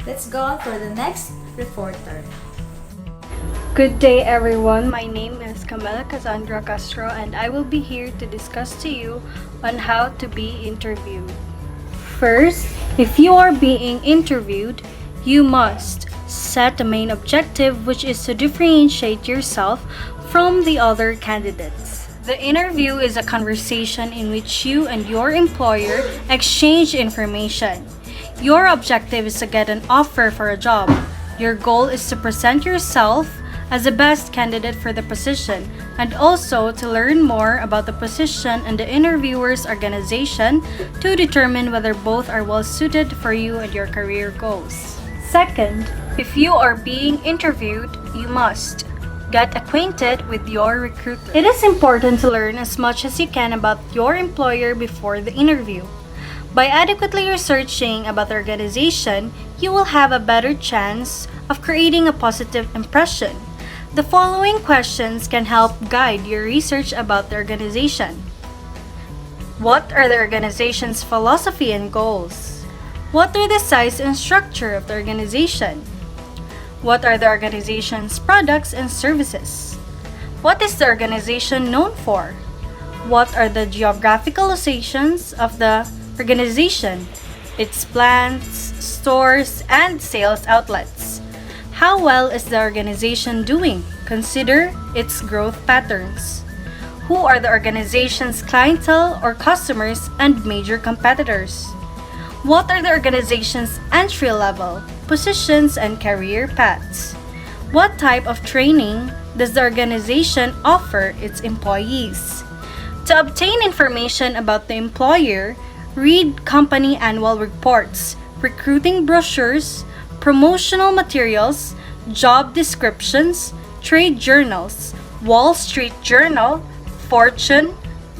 Let's go on for the next reporter. Good day, everyone. My name is Camila Cassandra Castro, and I will be here to discuss to you on how to be interviewed. First, if you are being interviewed, you must set the main objective, which is to differentiate yourself from the other candidates. The interview is a conversation in which you and your employer exchange information. Your objective is to get an offer for a job. Your goal is to present yourself as the best candidate for the position and also to learn more about the position and the interviewer's organization to determine whether both are well suited for you and your career goals. Second, if you are being interviewed, you must get acquainted with your recruiter. It is important to learn as much as you can about your employer before the interview. By adequately researching about the organization, you will have a better chance of creating a positive impression. The following questions can help guide your research about the organization. What are the organization's philosophy and goals? What are the size and structure of the organization? What are the organization's products and services? What is the organization known for? What are the geographical locations of the organization, its plants, stores, and sales outlets? How well is the organization doing? Consider its growth patterns. Who are the organization's clientele or customers and major competitors? What are the organization's entry level, positions, and career paths? What type of training does the organization offer its employees? To obtain information about the employer, read company annual reports, recruiting brochures, promotional materials, job descriptions, trade journals, Wall Street Journal, Fortune,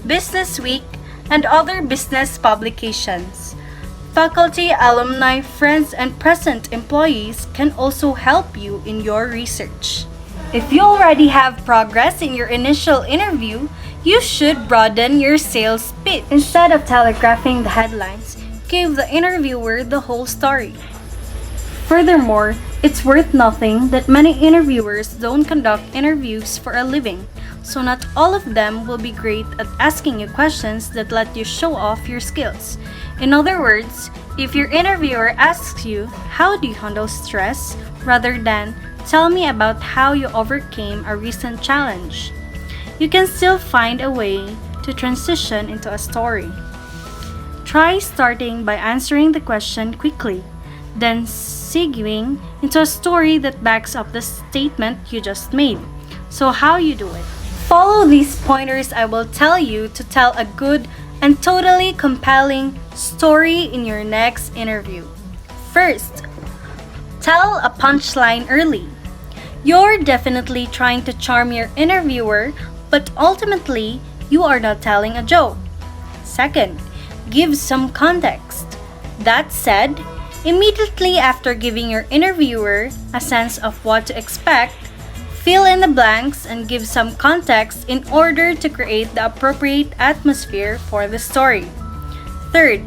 Business Week, and other business publications. Faculty, alumni, friends, and present employees can also help you in your research. If you already have progress in your initial interview, you should broaden your sales pitch. Instead of telegraphing the headlines, give the interviewer the whole story. Furthermore, it's worth noting that many interviewers don't conduct interviews for a living, so not all of them will be great at asking you questions that let you show off your skills. In other words, if your interviewer asks you, "How do you handle stress?" rather than, "Tell me about how you overcame a recent challenge," you can still find a way to transition into a story. Try starting by answering the question quickly, then segueing into a story that backs up the statement you just made. So how you do it? Follow these pointers I will tell you to tell a good and totally compelling story in your next interview. First, tell a punchline early. You're definitely trying to charm your interviewer, but ultimately, you are not telling a joke. Second, give some context. That said, immediately after giving your interviewer a sense of what to expect, fill in the blanks and give some context in order to create the appropriate atmosphere for the story. Third,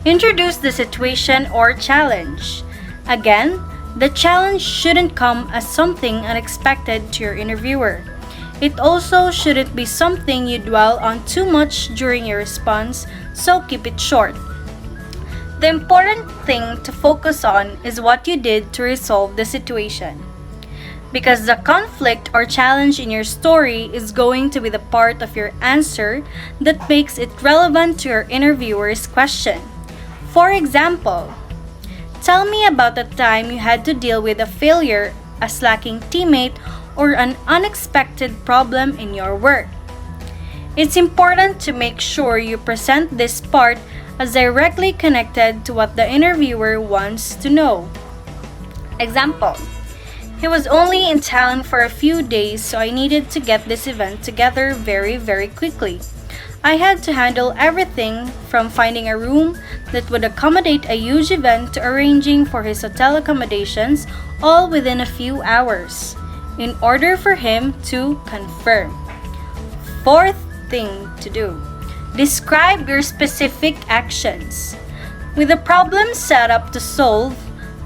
introduce the situation or challenge. Again, the challenge shouldn't come as something unexpected to your interviewer. It also shouldn't be something you dwell on too much during your response, so keep it short. The important thing to focus on is what you did to resolve the situation, because the conflict or challenge in your story is going to be the part of your answer that makes it relevant to your interviewer's question. For example, tell me about the time you had to deal with a failure, a slacking teammate, or an unexpected problem in your work. It's important to make sure you present this part as directly connected to what the interviewer wants to know. Example: he was only in town for a few days, so I needed to get this event together very quickly. I had to handle everything from finding a room that would accommodate a huge event to arranging for his hotel accommodations, all within a few hours, in order for him to confirm. Fourth thing to do: describe your specific actions. With the problem set up to solve,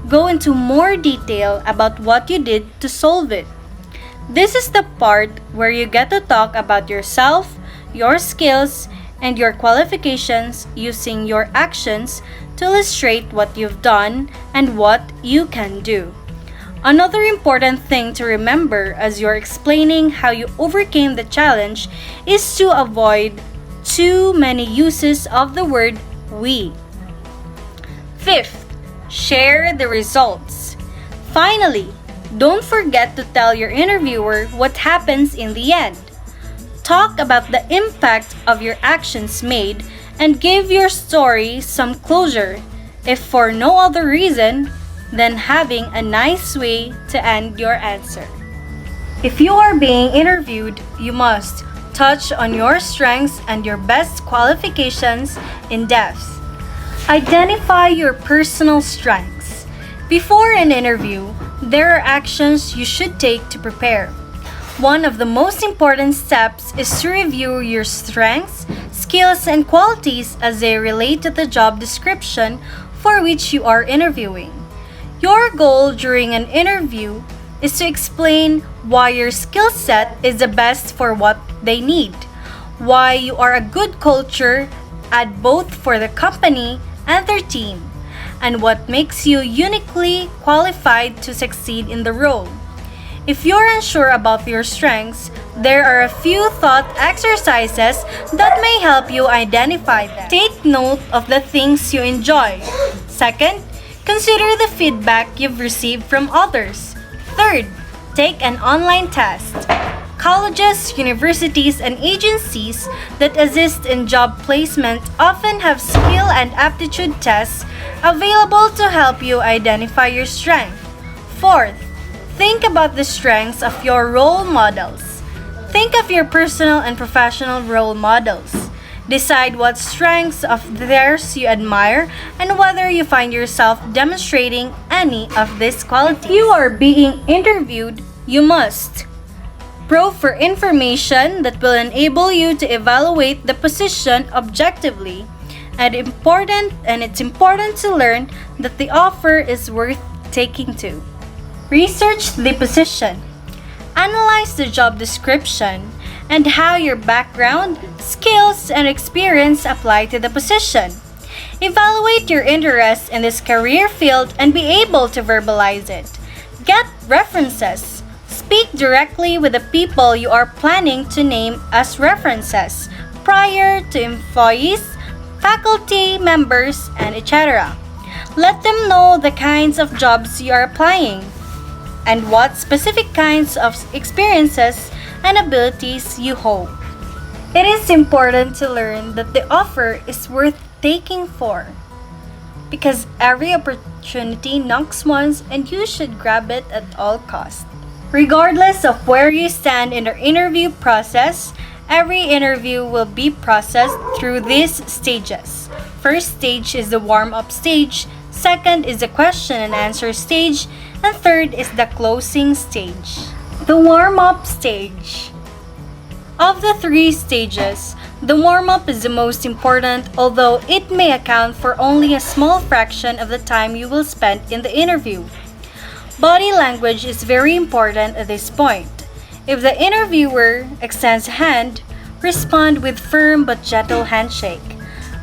go into more detail about what you did to solve it. This is the part where you get to talk about yourself, your skills, and your qualifications using your actions to illustrate what you've done and what you can do. Another important thing to remember as you're explaining how you overcame the challenge is to avoid too many uses of the word "we." Fifth, share the results. Finally, don't forget to tell your interviewer what happens in the end. Talk about the impact of your actions made and give your story some closure, if for no other reason than having a nice way to end your answer. If you are being interviewed, you must touch on your strengths and your best qualifications in depth. Identify your personal strengths. Before an interview, there are actions you should take to prepare. One of the most important steps is to review your strengths, skills, and qualities as they relate to the job description for which you are interviewing. Your goal during an interview is to explain why your skill set is the best for what they need, why you are a good culture add both for the company and their team, and what makes you uniquely qualified to succeed in the role. If you're unsure about your strengths, there are a few thought exercises that may help you identify them. Take note of the things you enjoy. Second, consider the feedback you've received from others. Third, take an online test. Colleges, universities, and agencies that assist in job placement often have skill and aptitude tests available to help you identify your strength. Fourth, think about the strengths of your role models. Think of your personal and professional role models. Decide what strengths of theirs you admire and whether you find yourself demonstrating any of these qualities. If you are being interviewed, you must probe for information that will enable you to evaluate the position objectively, and it's important to learn that the offer is worth taking to. Research the position. Analyze the job description and how your background, skills, and experience apply to the position. Evaluate your interest in this career field and be able to verbalize it. Get references. Speak directly with the people you are planning to name as references prior to employees, faculty members, and etc. Let them know the kinds of jobs you are applying and what specific kinds of experiences and abilities you hold. It is important to learn that the offer is worth taking for, because every opportunity knocks once and you should grab it at all costs. Regardless of where you stand in the interview process, every interview will be processed through these stages. First stage is the warm-up stage, second is the question and answer stage, and third is the closing stage. The warm-up stage. Of the three stages, the warm-up is the most important, although it may account for only a small fraction of the time you will spend in the interview. Body language is very important at this point. If the interviewer extends a hand, respond with firm but gentle handshake.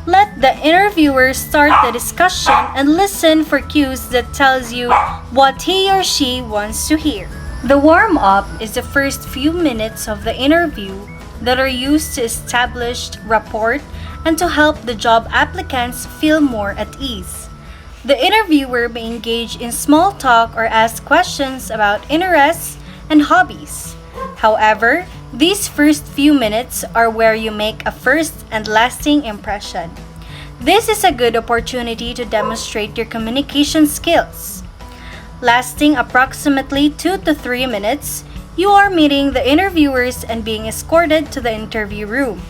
Let the interviewer start the discussion and listen for cues that tells you what he or she wants to hear. The warm-up is the first few minutes of the interview that are used to establish rapport and to help the job applicants feel more at ease. The interviewer may engage in small talk or ask questions about interests and hobbies. However, these first few minutes are where you make a first and lasting impression. This is a good opportunity to demonstrate your communication skills. Lasting approximately 2 to 3 minutes, you are meeting the interviewers and being escorted to the interview room.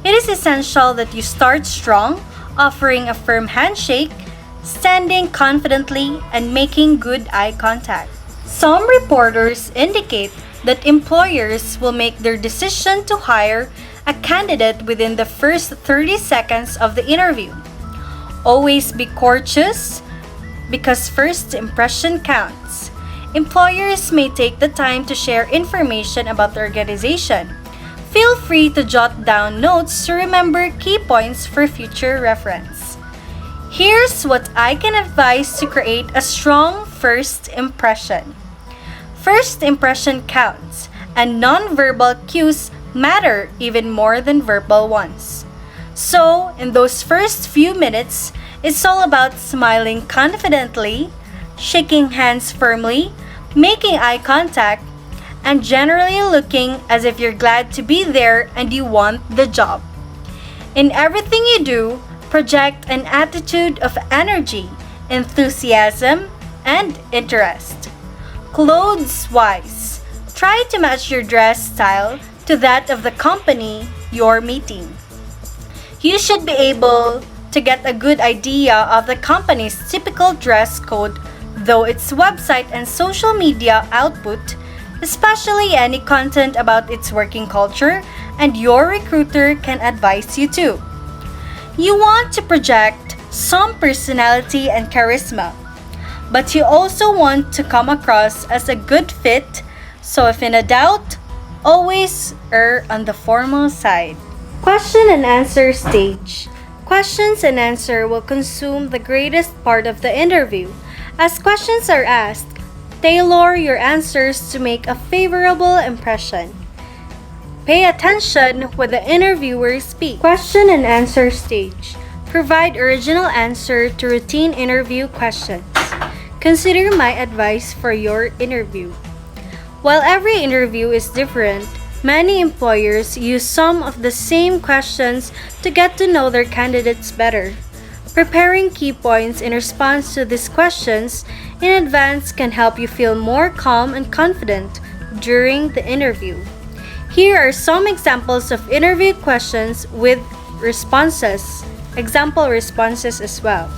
It is essential that you start strong, offering a firm handshake, standing confidently, and making good eye contact. Some reporters indicate that employers will make their decision to hire a candidate within the first 30 seconds of the interview. Always be courteous because first impression counts. Employers may take the time to share information about the organization. Feel free to jot down notes to remember key points for future reference. Here's what I can advise to create a strong first impression. First impression counts, and non-verbal cues matter even more than verbal ones. So, in those first few minutes, it's all about smiling confidently, shaking hands firmly, making eye contact, and generally looking as if you're glad to be there and you want the job. In everything you do, project an attitude of energy, enthusiasm, and interest. Clothes-wise, try to match your dress style to that of the company you're meeting. You should be able to get a good idea of the company's typical dress code, though its website and social media output especially any content about its working culture, and your recruiter can advise you too. You want to project some personality and charisma, but you also want to come across as a good fit, so if in a doubt, always err on the formal side. Question and answer stage. Questions and answer will consume the greatest part of the interview. As questions are asked, tailor your answers to make a favorable impression. Pay attention when the interviewers speak. Question and answer stage. Provide original answer to routine interview questions. Consider my advice for your interview. While every interview is different, many employers use some of the same questions to get to know their candidates better. Preparing key points in response to these questions in advance can help you feel more calm and confident during the interview. Here are some examples of interview questions with responses, example responses as well.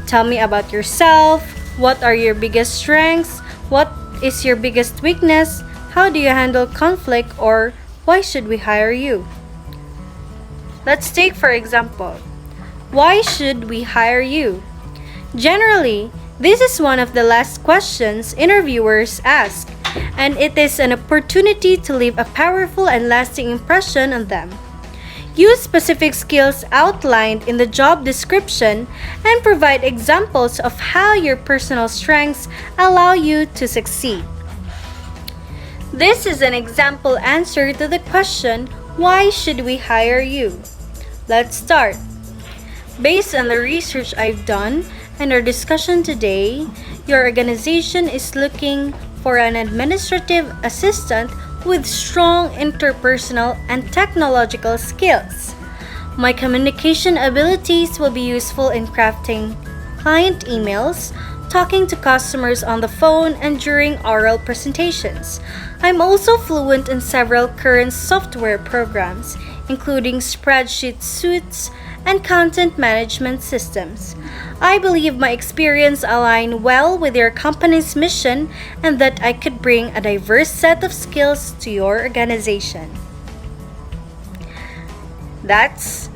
Tell me about yourself. What are your biggest strengths? What is your biggest weakness? How do you handle conflict, or why should we hire you? Let's take for example, why should we hire you? Generally, this is one of the last questions interviewers ask, and it is an opportunity to leave a powerful and lasting impression on them. Use specific skills outlined in the job description and provide examples of how your personal strengths allow you to succeed. This is an example answer to the question, why should we hire you? Let's start. Based on the research I've done and our discussion today, your organization is looking for an administrative assistant with strong interpersonal and technological skills. My communication abilities will be useful in crafting client emails, talking to customers on the phone, and during oral presentations. I'm also fluent in several current software programs, including spreadsheet suites and content management systems. I believe my experience aligns well with your company's mission and that I could bring a diverse set of skills to your organization. That's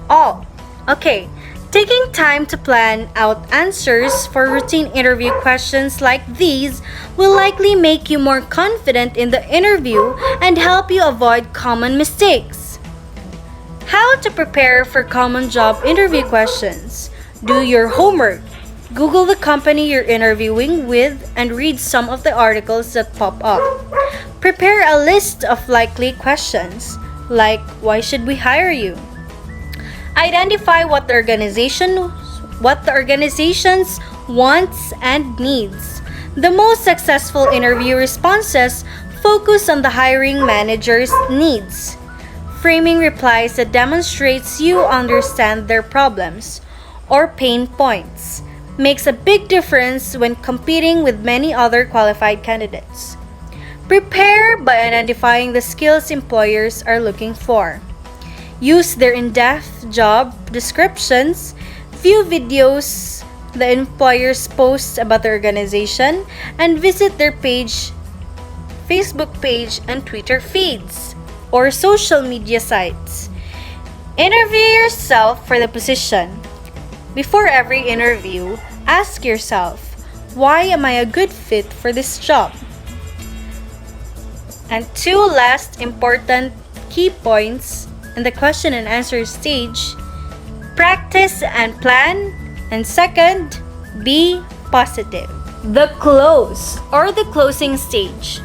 all. Okay, taking time to plan out answers for routine interview questions like these will likely make you more confident in the interview and help you avoid common mistakes. How to prepare for common job interview questions. Do your homework. Google the company you're interviewing with and read some of the articles that pop up. Prepare a list of likely questions, like why should we hire you? Identify what the organization's wants and needs. The most successful interview responses focus on the hiring manager's needs. Framing replies that demonstrates you understand their problems or pain points makes a big difference when competing with many other qualified candidates. Prepare by identifying the skills employers are looking for. Use their in-depth job descriptions, view videos the employers post about the organization, and visit their Facebook page and Twitter feeds or social media sites. Interview yourself for the position. Before every interview, ask yourself, why am I a good fit for this job? And two last important key points in the question and answer stage: practice and plan, and second, be positive. The close or the closing stage.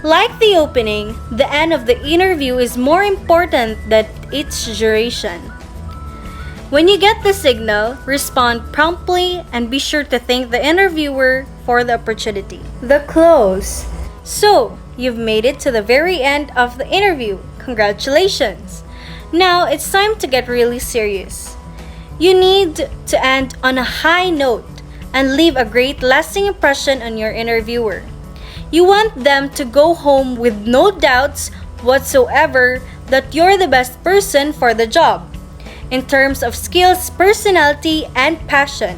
Like the opening, the end of the interview is more important than its duration. When you get the signal, respond promptly and be sure to thank the interviewer for the opportunity. The close. So, you've made it to the very end of the interview. Congratulations! Now, it's time to get really serious. You need to end on a high note and leave a great lasting impression on your interviewer. You want them to go home with no doubts whatsoever that you're the best person for the job, in terms of skills, personality, and passion.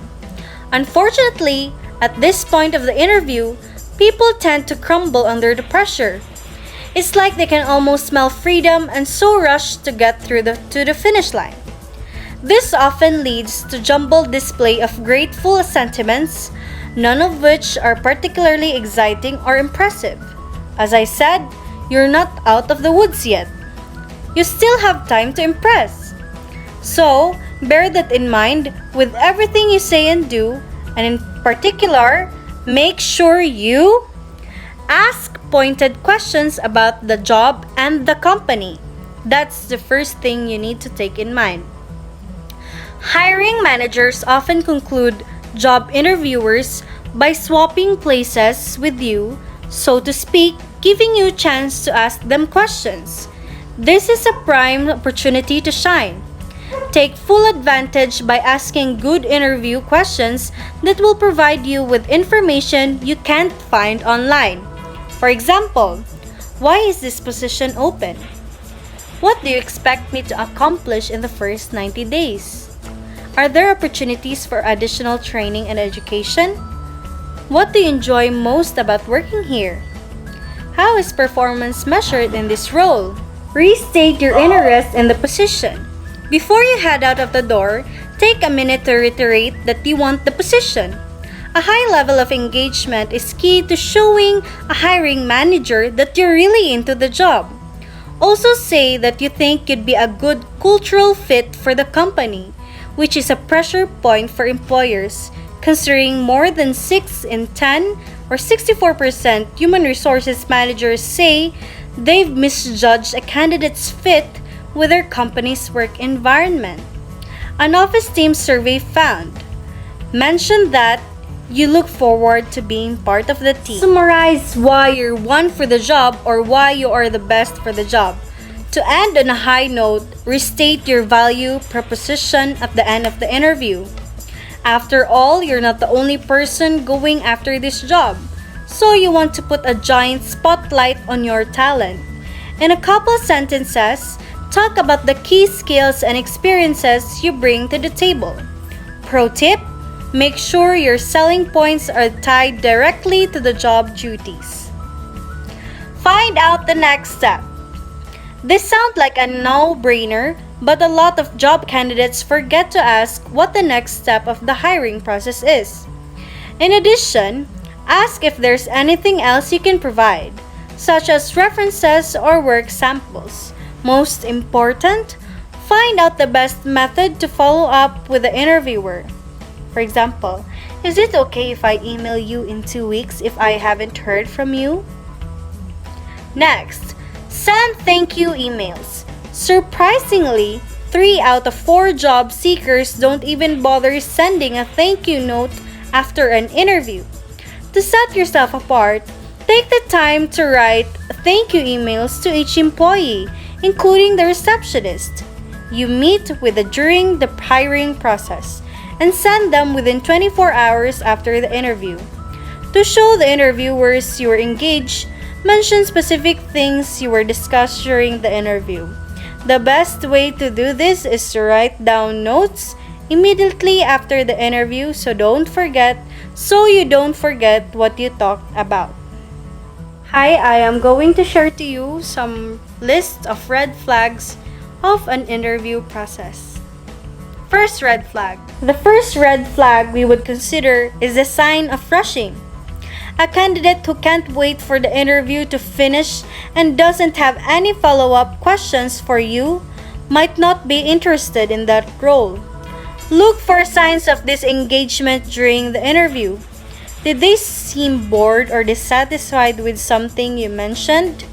Unfortunately, at this point of the interview, people tend to crumble under the pressure. It's like they can almost smell freedom and so rush to get to the finish line. This often leads to jumbled display of grateful sentiments, none of which are particularly exciting or impressive. As I said, you're not out of the woods yet. You still have time to impress. So, bear that in mind with everything you say and do, and in particular, make sure you ask pointed questions about the job and the company. That's the first thing you need to take in mind. Hiring managers often conclude job interviewers by swapping places with you, so to speak, giving you a chance to ask them questions. This is a prime opportunity to shine. Take full advantage by asking good interview questions that will provide you with information you can't find online. For example, why is this position open? What do you expect me to accomplish in the first 90 days? Are there opportunities for additional training and education? What do you enjoy most about working here? How is performance measured in this role? Restate your interest in the position. Before you head out of the door, take a minute to reiterate that you want the position. A high level of engagement is key to showing a hiring manager that you're really into the job. Also say that you think you'd be a good cultural fit for the company, which is a pressure point for employers, considering more than 6 in 10 or 64% human resources managers say they've misjudged a candidate's fit with their company's work environment. An office team survey found mentioned that you look forward to being part of the team. Summarize why you're one for the job or why you are the best for the job. To end on a high note, restate your value proposition at the end of the interview. After all, you're not the only person going after this job, so you want to put a giant spotlight on your talent. In a couple sentences, talk about the key skills and experiences you bring to the table. Pro tip: make sure your selling points are tied directly to the job duties. Find out the next step. This sounds like a no-brainer, but a lot of job candidates forget to ask what the next step of the hiring process is. In addition, ask if there's anything else you can provide, such as references or work samples. Most important, find out the best method to follow up with the interviewer. For example, is it okay if I email you in 2 weeks if I haven't heard from you? Next, send thank you emails. Surprisingly, 3 out of 4 job seekers don't even bother sending a thank you note after an interview. To set yourself apart, take the time to write thank you emails to each employee, including the receptionist you meet with during the hiring process, and send them within 24 hours after the interview. To show the interviewers you were engaged, mention specific things you were discussed during the interview. The best way to do this is to write down notes immediately after the interview so you don't forget what you talked about. Hi, I am going to share to you some list of red flags of an interview process. First red flag. The first red flag we would consider is a sign of rushing. A candidate who can't wait for the interview to finish and doesn't have any follow-up questions for you might not be interested in that role. Look for signs of disengagement during the interview. Did they seem bored or dissatisfied with something you mentioned?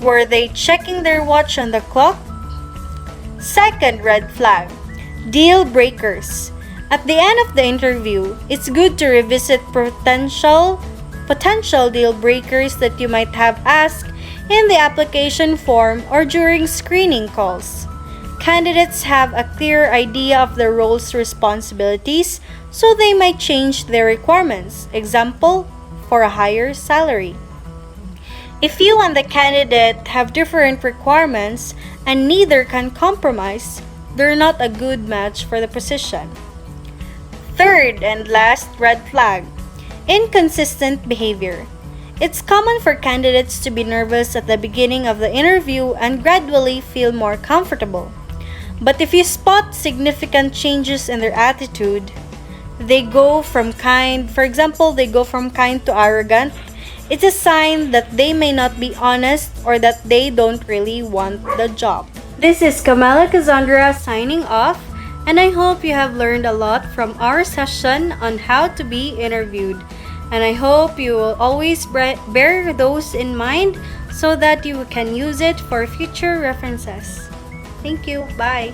Were they checking their watch on the clock? Second red flag. Deal breakers. At the end of the interview, it's good to revisit potential deal breakers that you might have asked in the application form or during screening calls. Candidates have a clear idea of their role's responsibilities, so they might change their requirements. Example, for a higher salary. If you and the candidate have different requirements and neither can compromise, they're not a good match for the position. Third and last red flag. Inconsistent behavior. It's common for candidates to be nervous at the beginning of the interview and gradually feel more comfortable. But if you spot significant changes in their attitude, they go from kind to arrogant, it's a sign that they may not be honest or that they don't really want the job. This is Kamala Cassandra signing off, and I hope you have learned a lot from our session on how to be interviewed. And I hope you will always bear those in mind so that you can use it for future references. Thank you. Bye.